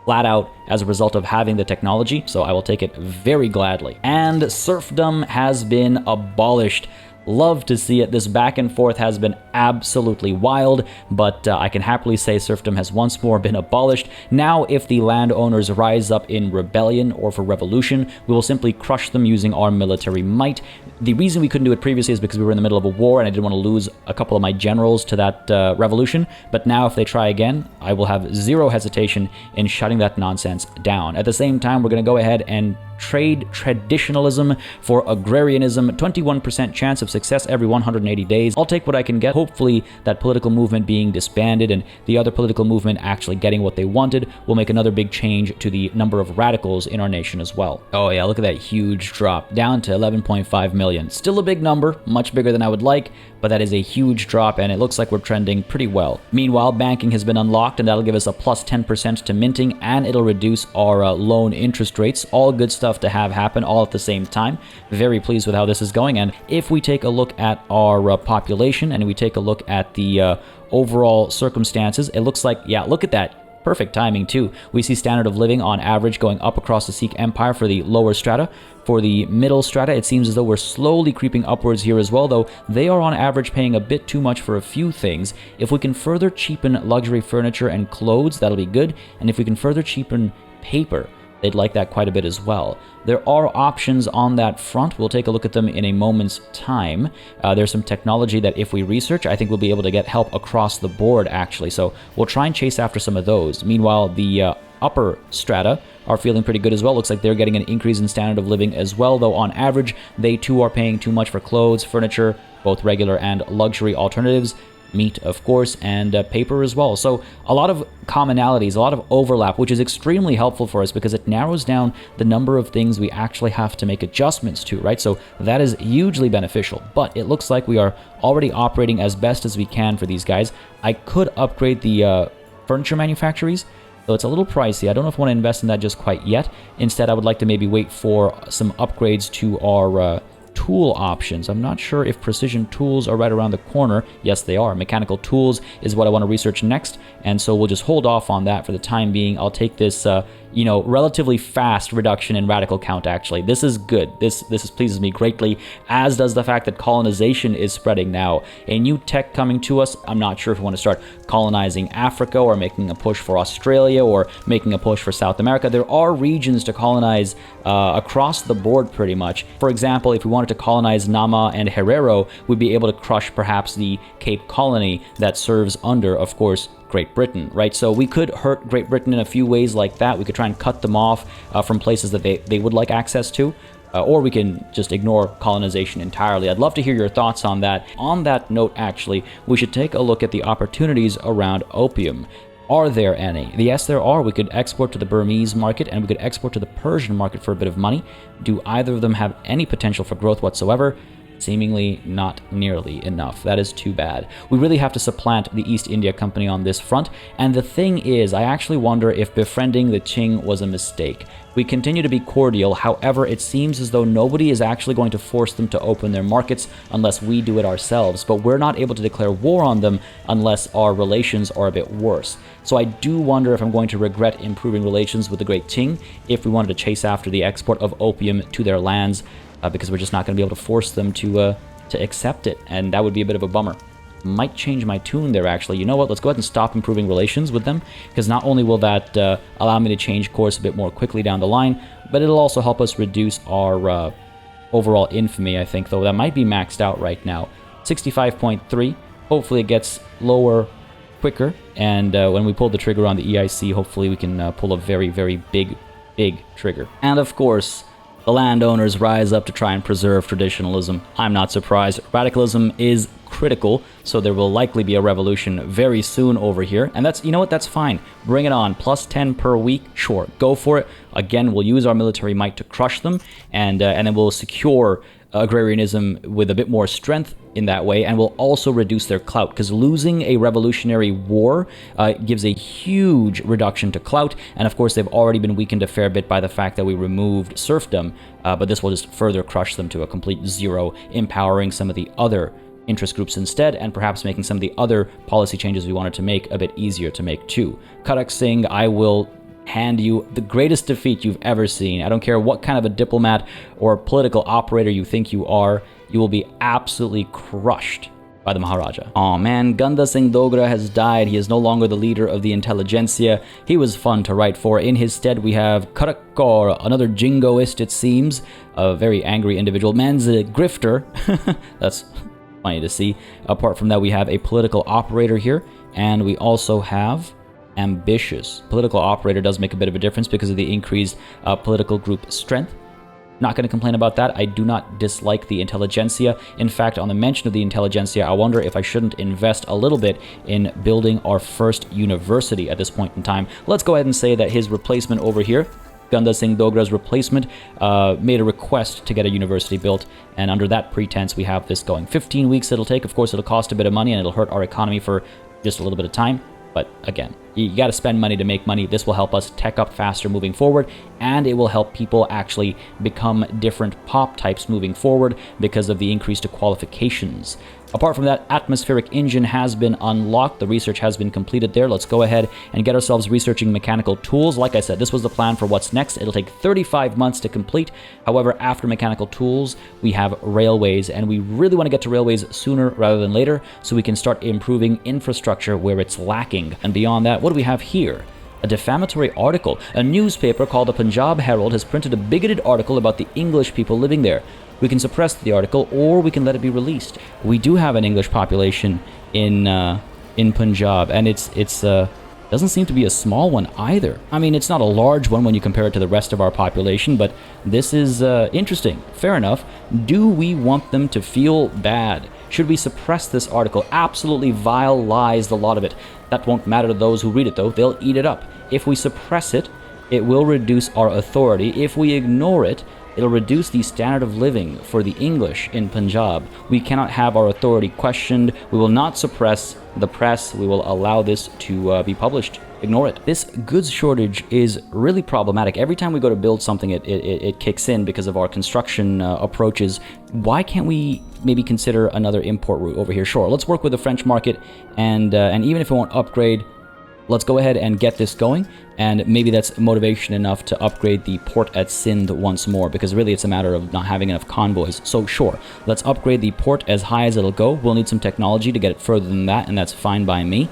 flat out as a result of having the technology, so I will take it very gladly. And serfdom has been abolished. Love to see it. This back and forth has been absolutely wild, but I can happily say serfdom has once more been abolished. Now, if the landowners rise up in rebellion or for revolution, we will simply crush them using our military might. The reason we couldn't do it previously is because we were in the middle of a war and I didn't want to lose a couple of my generals to that revolution, but now if they try again, I will have zero hesitation in shutting that nonsense down. At the same time, we're going to go ahead and trade traditionalism for agrarianism. 21% chance of success every 180 days. I'll take what I can get. Hopefully that political movement being disbanded and the other political movement actually getting what they wanted will make another big change to the number of radicals in our nation as well. Oh yeah, look at that huge drop, down to 11.5 million. Still a big number, much bigger than I would like, but that is a huge drop, and it looks like we're trending pretty well. Meanwhile, banking has been unlocked, and that'll give us a plus 10% to minting, and it'll reduce our loan interest rates. All good stuff to have happen all at the same time. Very pleased with how this is going. And if we take a look at our population and we take a look at the overall circumstances, it looks like, yeah, look at that. Perfect timing too. We see standard of living on average going up across the Sikh Empire for the lower strata. For the middle strata, it seems as though we're slowly creeping upwards here as well, though they are on average paying a bit too much for a few things. If we can further cheapen luxury furniture and clothes, that'll be good. And if we can further cheapen paper, they'd like that quite a bit as well. There are options on that front. We'll take a look at them in a moment's time. There's some technology that if we research, I think we'll be able to get help across the board, actually. So we'll try and chase after some of those. Meanwhile, the upper strata are feeling pretty good as well. Looks like they're getting an increase in standard of living as well, though on average, they too are paying too much for clothes, furniture, both regular and luxury alternatives. Meat, of course, and paper as well. So a lot of commonalities, a lot of overlap, which is extremely helpful for us because it narrows down the number of things we actually have to make adjustments to, right? So that is hugely beneficial, but it looks like we are already operating as best as we can for these guys. I could upgrade the furniture manufactories, though it's a little pricey. I don't know if I want to invest in that just quite yet. Instead, I would like to maybe wait for some upgrades to our tool options. I'm not sure if precision tools are right around the corner. Yes, they are. Mechanical tools is what I want to research next, and so we'll just hold off on that for the time being. I'll take this relatively fast reduction in radical count, actually. This is good. This pleases me greatly, as does the fact that colonization is spreading now. A new tech coming to us. I'm not sure if we want to start colonizing Africa or making a push for Australia or making a push for South America. There are regions to colonize across the board pretty much. For example, if we wanted to colonize Nama and Herero, we'd be able to crush perhaps the Cape Colony that serves under, of course, Great Britain, right? So we could hurt Great Britain in a few ways like that. We could try and cut them off from places that they would like access to. or we can just ignore colonization entirely. I'd love to hear your thoughts on that. On that note, actually, we should take a look at the opportunities around opium. Are there any? Yes, there are. We could export to the Burmese market and we could export to the Persian market for a bit of money. Do either of them have any potential for growth whatsoever? Seemingly not nearly enough. That is too bad. We really have to supplant the East India Company on this front, and the thing is, I actually wonder if befriending the Qing was a mistake. We continue to be cordial, however, it seems as though nobody is actually going to force them to open their markets unless we do it ourselves, but we're not able to declare war on them unless our relations are a bit worse. So I do wonder if I'm going to regret improving relations with the Great Qing if we wanted to chase after the export of opium to their lands, because we're just not going to be able to force them to accept it, and that would be a bit of a bummer. Might change my tune there, actually. You know what? Let's go ahead and stop improving relations with them, because not only will that allow me to change course a bit more quickly down the line, but it'll also help us reduce our overall infamy, I think, though that might be maxed out right now. 65.3. Hopefully it gets lower quicker, and when we pull the trigger on the EIC, hopefully we can pull a very, very big trigger. And of course, the landowners rise up to try and preserve traditionalism. I'm not surprised. Radicalism is critical, so there will likely be a revolution very soon over here. And that's, you know what, that's fine. Bring it on. Plus 10 per week. Sure, go for it. Again, we'll use our military might to crush them, and then we'll secure agrarianism with a bit more strength in that way, and will also reduce their clout, because losing a revolutionary war gives a huge reduction to clout, and of course they've already been weakened a fair bit by the fact that we removed serfdom, but this will just further crush them to a complete zero, empowering some of the other interest groups instead, and perhaps making some of the other policy changes we wanted to make a bit easier to make too. Karak Singh, I will hand you the greatest defeat you've ever seen. I don't care what kind of a diplomat or political operator you think you are, you will be absolutely crushed by the Maharaja. Aw man, Ganda Singh Dogra has died. He is no longer the leader of the intelligentsia. He was fun to write for. In his stead, we have Karak Kaur, another jingoist, it seems. A very angry individual. Man's a grifter. That's funny to see. Apart from that, we have a political operator here, and we also have ambitious. Political operator does make a bit of a difference because of the increased political group strength. Not going to complain about that. I do not dislike the intelligentsia. In fact, on the mention of the intelligentsia, I wonder if I shouldn't invest a little bit in building our first university at this point in time. Let's go ahead and say that his replacement over here, Ganda Singh Dogra's replacement, made a request to get a university built, and under that pretense we have this going. 15 weeks it'll take. Of course, it'll cost a bit of money and it'll hurt our economy for just a little bit of time. But again, you got to spend money to make money. This will help us tech up faster moving forward, and it will help people actually become different pop types moving forward because of the increased qualifications. Apart from that, atmospheric engine has been unlocked. The research has been completed there. Let's go ahead and get ourselves researching mechanical tools. Like I said, this was the plan for what's next. It'll take 35 months to complete. However, after mechanical tools, we have railways, and we really want to get to railways sooner rather than later so we can start improving infrastructure where it's lacking. And beyond that, what do we have here? A defamatory article. A newspaper called the Punjab Herald has printed a bigoted article about the English people living there. We can suppress the article, or we can let it be released. We do have an English population in Punjab, and it's doesn't seem to be a small one either. I mean, it's not a large one when you compare it to the rest of our population, but this is interesting. Fair enough. Do we want them to feel bad? Should we suppress this article? Absolutely vile lies, the lot of it. That won't matter to those who read it, though. They'll eat it up. If we suppress it, it will reduce our authority. If we ignore it, it'll reduce the standard of living for the English in Punjab. We cannot have our authority questioned. We will not suppress the press. We will allow this to be published. Ignore it. This goods shortage is really problematic. Every time we go to build something, it kicks in because of our construction approaches. Why can't we maybe consider another import route over here? Sure, let's work with the French market, and even if it won't upgrade, let's go ahead and get this going, and maybe that's motivation enough to upgrade the port at Sindh once more, because really it's a matter of not having enough convoys. So sure, let's upgrade the port as high as it'll go. We'll need some technology to get it further than that, and that's fine by me.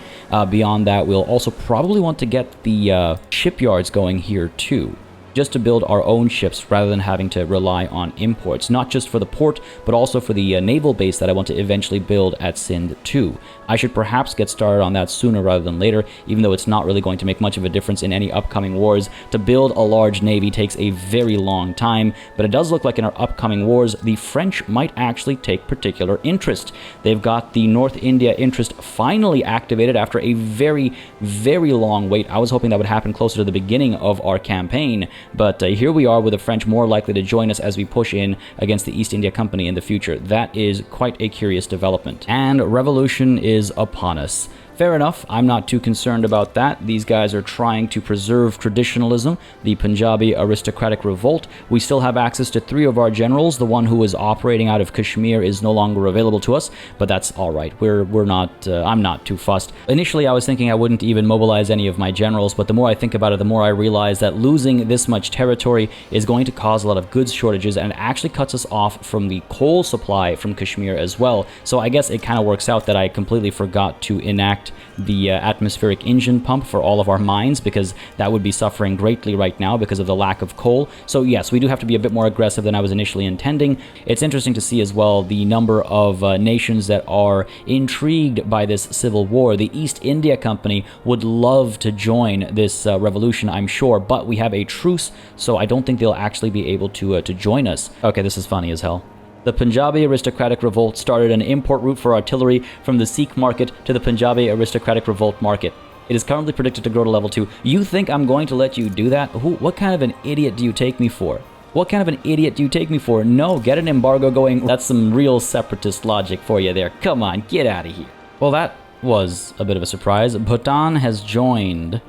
Beyond that, we'll also probably want to get the shipyards going here too, just to build our own ships rather than having to rely on imports, not just for the port, but also for the naval base that I want to eventually build at Sindh too. I should perhaps get started on that sooner rather than later, even though it's not really going to make much of a difference in any upcoming wars. To build a large navy takes a very long time, but it does look like in our upcoming wars, the French might actually take particular interest. They've got the North India interest finally activated after a very, very long wait. I was hoping that would happen closer to the beginning of our campaign, but here we are with the French more likely to join us as we push in against the East India Company in the future. That is quite a curious development. And revolution is upon us. Fair enough, I'm not too concerned about that. These guys are trying to preserve traditionalism, the Punjabi aristocratic revolt. We still have access to 3 of our generals. The one who is operating out of Kashmir is no longer available to us, but that's all right. I'm not too fussed. Initially, I was thinking I wouldn't even mobilize any of my generals, but the more I think about it, the more I realize that losing this much territory is going to cause a lot of goods shortages, and it actually cuts us off from the coal supply from Kashmir as well. So I guess it kind of works out that I completely forgot to enact the atmospheric engine pump for all of our mines, because that would be suffering greatly right now because of the lack of coal. So yes, we do have to be a bit more aggressive than I was initially intending. It's interesting to see as well the number of nations that are intrigued by this civil war. The East India Company would love to join this revolution, I'm sure, but we have a truce, so I don't think they'll actually be able to join us. Okay, this is funny as hell. The Punjabi aristocratic revolt started an import route for artillery from the Sikh market to the Punjabi aristocratic revolt market. It is currently predicted to grow to level 2. You think I'm going to let you do that? What kind of an idiot do you take me for? What kind of an idiot do you take me for? No, get an embargo going. That's some real separatist logic for you there. Come on, get out of here. Well, that was a bit of a surprise. Bhutan has joined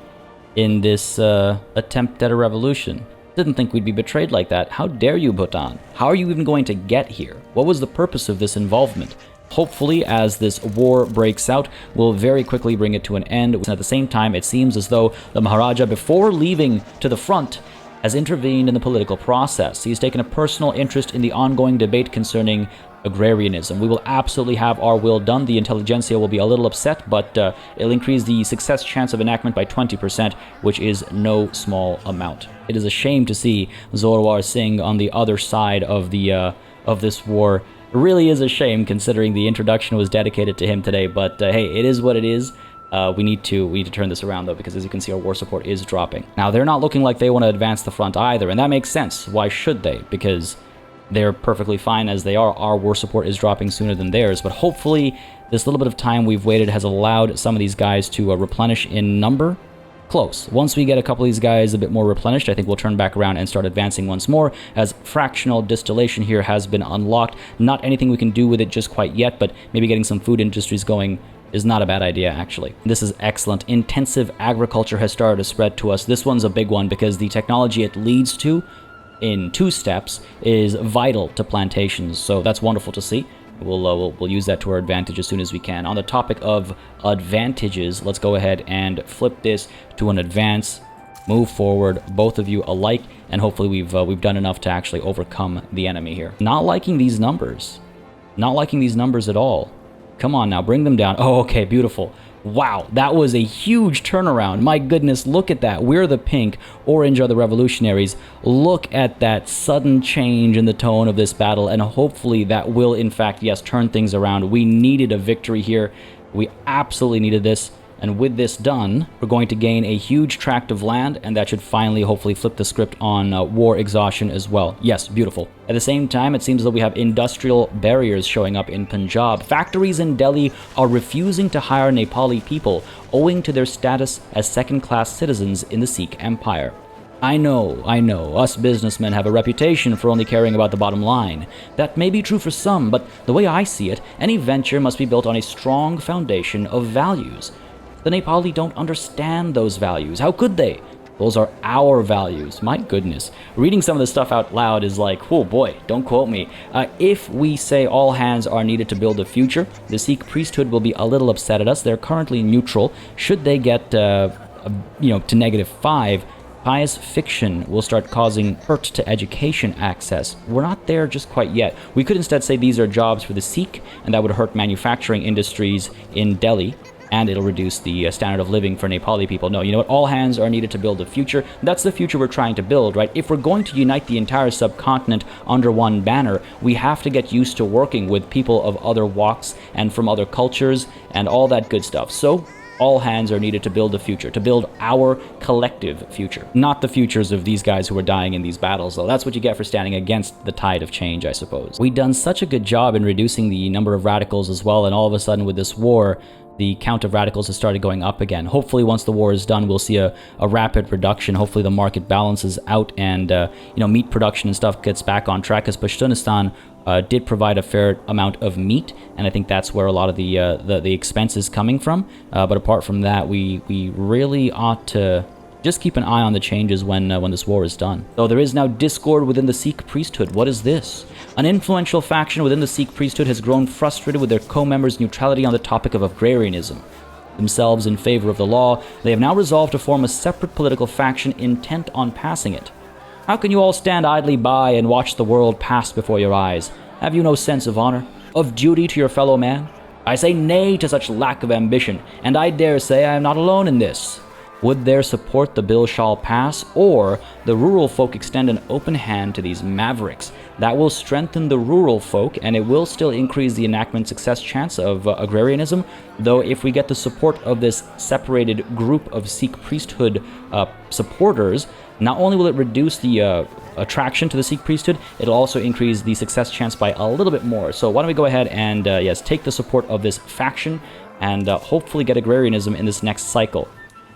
in this attempt at a revolution. Didn't think we'd be betrayed like that. How dare you, Bhutan? How are you even going to get here? What was the purpose of this involvement? Hopefully, as this war breaks out, we'll very quickly bring it to an end. And at the same time, it seems as though the Maharaja, before leaving to the front, has intervened in the political process. He's taken a personal interest in the ongoing debate concerning agrarianism. We will absolutely have our will done. The intelligentsia will be a little upset, but it'll increase the success chance of enactment by 20%, which is no small amount. It is a shame to see Zorwar Singh on the other side of this war. It really is a shame, considering the introduction was dedicated to him today, but hey, it is what it is. We need to turn this around, though, because as you can see, our war support is dropping. Now, they're not looking like they want to advance the front either, and that makes sense. Why should they? Because they're perfectly fine as they are. Our war support is dropping sooner than theirs, but hopefully this little bit of time we've waited has allowed some of these guys to replenish in number. Close. Once we get a couple of these guys a bit more replenished, I think we'll turn back around and start advancing once more, as fractional distillation here has been unlocked. Not anything we can do with it just quite yet, but maybe getting some food industries going is not a bad idea, actually. This is excellent. Intensive agriculture has started to spread to us. This one's a big one because the technology it leads to in 2 steps is vital to plantations, so that's wonderful to see. We'll use that to our advantage as soon as we can. On the topic of advantages, let's go ahead and flip this to an advance, move forward, both of you alike, and hopefully we've done enough to actually overcome the enemy here. Not liking these numbers. Not liking these numbers at all. Come on now, bring them down. Oh, okay, beautiful. Wow, that was a huge turnaround. My goodness, look at that. We're the pink, orange are the revolutionaries. Look at that sudden change in the tone of this battle, and hopefully that will, in fact, yes, turn things around. We needed a victory here. We absolutely needed this. And with this done, we're going to gain a huge tract of land, and that should finally, hopefully, flip the script on war exhaustion as well. Yes, beautiful. At the same time, it seems as though we have industrial barriers showing up in Punjab. Factories in Delhi are refusing to hire Nepali people, owing to their status as second-class citizens in the Sikh Empire. I know, us businessmen have a reputation for only caring about the bottom line. That may be true for some, but the way I see it, any venture must be built on a strong foundation of values. The Nepali don't understand those values. How could they? Those are our values. My goodness. Reading some of this stuff out loud is like, oh boy, don't quote me. If we say all hands are needed to build a future, the Sikh priesthood will be a little upset at us. They're currently neutral. Should they get, to -5, pious fiction will start causing hurt to education access. We're not there just quite yet. We could instead say these are jobs for the Sikh, and that would hurt manufacturing industries in Delhi. and it'll reduce the standard of living for Nepali people. No, you know what? All hands are needed to build the future. That's the future we're trying to build, right? If we're going to unite the entire subcontinent under one banner, we have to get used to working with people of other walks and from other cultures and all that good stuff. So all hands are needed to build the future, to build our collective future, not the futures of these guys who are dying in these battles, though. That's what you get for standing against the tide of change, I suppose. We've done such a good job in reducing the number of radicals as well, and all of a sudden with this war, the count of radicals has started going up again. Hopefully once the war is done, we'll see a rapid reduction. Hopefully the market balances out and meat production and stuff gets back on track, because Pashtunistan did provide a fair amount of meat, and I think that's where a lot of the expense is coming from. But apart from that, we really ought to just keep an eye on the changes when this war is done. Though there is now discord within the Sikh priesthood. What is this? An influential faction within the Sikh priesthood has grown frustrated with their co-members' neutrality on the topic of agrarianism. Themselves in favor of the law, they have now resolved to form a separate political faction intent on passing it. How can you all stand idly by and watch the world pass before your eyes? Have you no sense of honor, of duty to your fellow man? I say nay to such lack of ambition, and I dare say I am not alone in this. Would their support the bill shall pass, or the rural folk extend an open hand to these mavericks? That will strengthen the rural folk, and it will still increase the enactment success chance of agrarianism, though if we get the support of this separated group of Sikh priesthood supporters, not only will it reduce the attraction to the Sikh priesthood, it'll also increase the success chance by a little bit more. So why don't we go ahead and, yes, take the support of this faction and hopefully get agrarianism in this next cycle.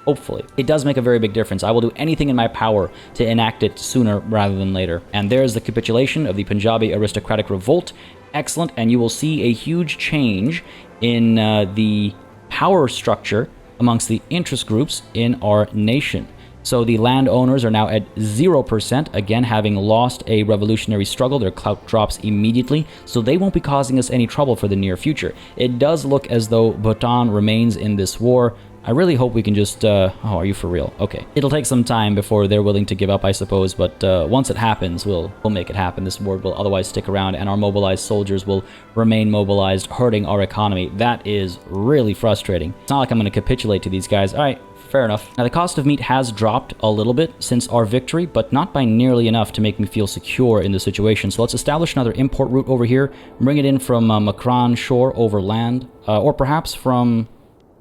Hopefully. It does make a very big difference. I will do anything in my power to enact it sooner rather than later. And there's the capitulation of the Punjabi aristocratic revolt. Excellent, and you will see a huge change in the power structure amongst the interest groups in our nation. So the landowners are now at 0%, again having lost a revolutionary struggle. Their clout drops immediately, so they won't be causing us any trouble for the near future. It does look as though Bhutan remains in this war. I really hope we can just, oh, are you for real? Okay. It'll take some time before they're willing to give up, I suppose, but once it happens, we'll make it happen. This war will otherwise stick around, and our mobilized soldiers will remain mobilized, hurting our economy. That is really frustrating. It's not like I'm going to capitulate to these guys. All right, fair enough. Now, the cost of meat has dropped a little bit since our victory, but not by nearly enough to make me feel secure in the situation. So let's establish another import route over here, bring it in from Makran shore over land, or perhaps from...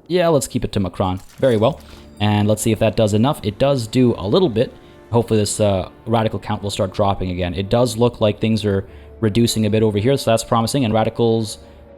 Yeah, let's keep it to Makran. Very well. And let's see if that does enough. It does do a little bit. Hopefully this radical count will start dropping again. It does look like things are reducing a bit over here, so that's promising. And radicals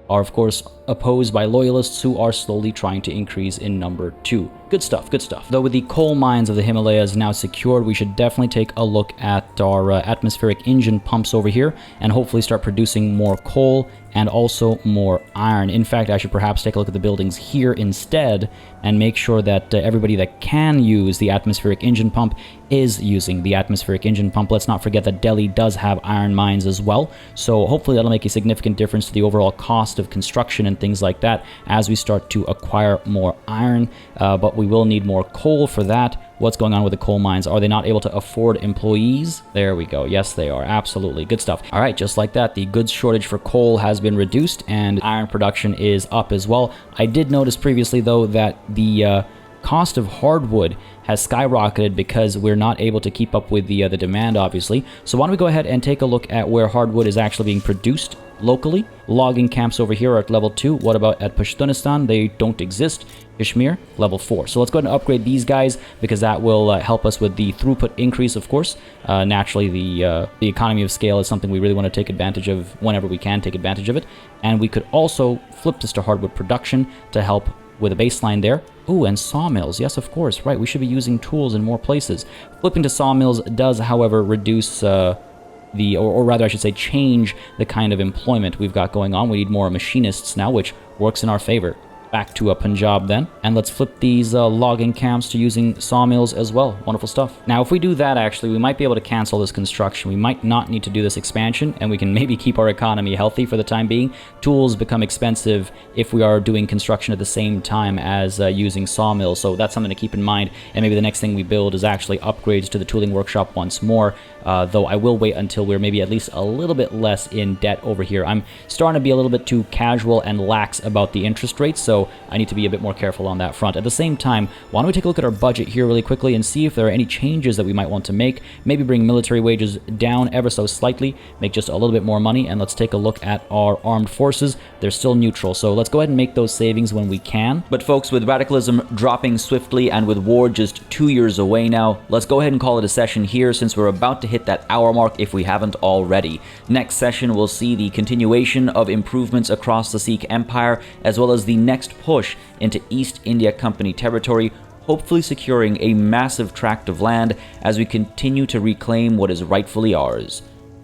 are, of course, opposed by loyalists who are slowly trying to increase in number too. Good stuff, good stuff. Though with the coal mines of the Himalayas now secured, we should definitely take a look at our atmospheric engine pumps over here and hopefully start producing more coal and also more iron. In fact, I should perhaps take a look at the buildings here instead and make sure that everybody that can use the atmospheric engine pump is using the atmospheric engine pump. Let's not forget that Delhi does have iron mines as well, so hopefully that'll make a significant difference to the overall cost of construction and things like that as we start to acquire more iron, but we will need more coal for that. What's going on with the coal mines? Are they not able to afford employees? There we go. Yes, they are. Absolutely. Good stuff. All right, just like that, the goods shortage for coal has been reduced and iron production is up as well. I did notice previously, though, that the cost of hardwood has skyrocketed because we're not able to keep up with the demand, obviously. So why don't we go ahead and take a look at where hardwood is actually being produced locally. Logging camps over here are at level 2. What about at Pashtunistan? They don't exist. Kashmir, level 4. So let's go ahead and upgrade these guys because that will help us with the throughput increase, of course. Naturally, the economy of scale is something we really want to take advantage of whenever we can take advantage of it. And we could also flip this to hardwood production to help with a baseline there. Ooh, and sawmills. Yes, of course. Right, we should be using tools in more places. Flipping to sawmills does, however, reduce or rather I should say change the kind of employment we've got going on. We need more machinists now, which works in our favor. Back to Punjab then, and let's flip these logging camps to using sawmills as well. Wonderful stuff. Now, if we do that, actually, we might be able to cancel this construction. We might not need to do this expansion, and we can maybe keep our economy healthy for the time being. Tools become expensive if we are doing construction at the same time as using sawmills, so that's something to keep in mind. And maybe the next thing we build is actually upgrades to the tooling workshop once more. Though I will wait until we're maybe at least a little bit less in debt over here. I'm starting to be a little bit too casual and lax about the interest rates, so so I need to be a bit more careful on that front. At the same time, why don't we take a look at our budget here really quickly and see if there are any changes that we might want to make. Maybe bring military wages down ever so slightly, make just a little bit more money, and let's take a look at our armed forces. They're still neutral, so let's go ahead and make those savings when we can. But folks, with radicalism dropping swiftly and with war just 2 years away now, let's go ahead and call it a session here since we're about to hit that hour mark if we haven't already. Next session we'll see the continuation of improvements across the Sikh Empire, as well as the next push into East India Company territory, hopefully securing a massive tract of land as we continue to reclaim what is rightfully ours.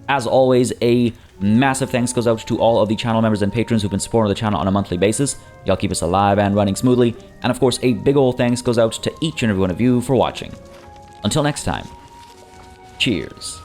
As always, a massive thanks goes out to all of the channel members and patrons who've been supporting the channel on a monthly basis. Y'all keep us alive and running smoothly. And of course, a big ol' thanks goes out to each and every one of you for watching. Until next time, cheers.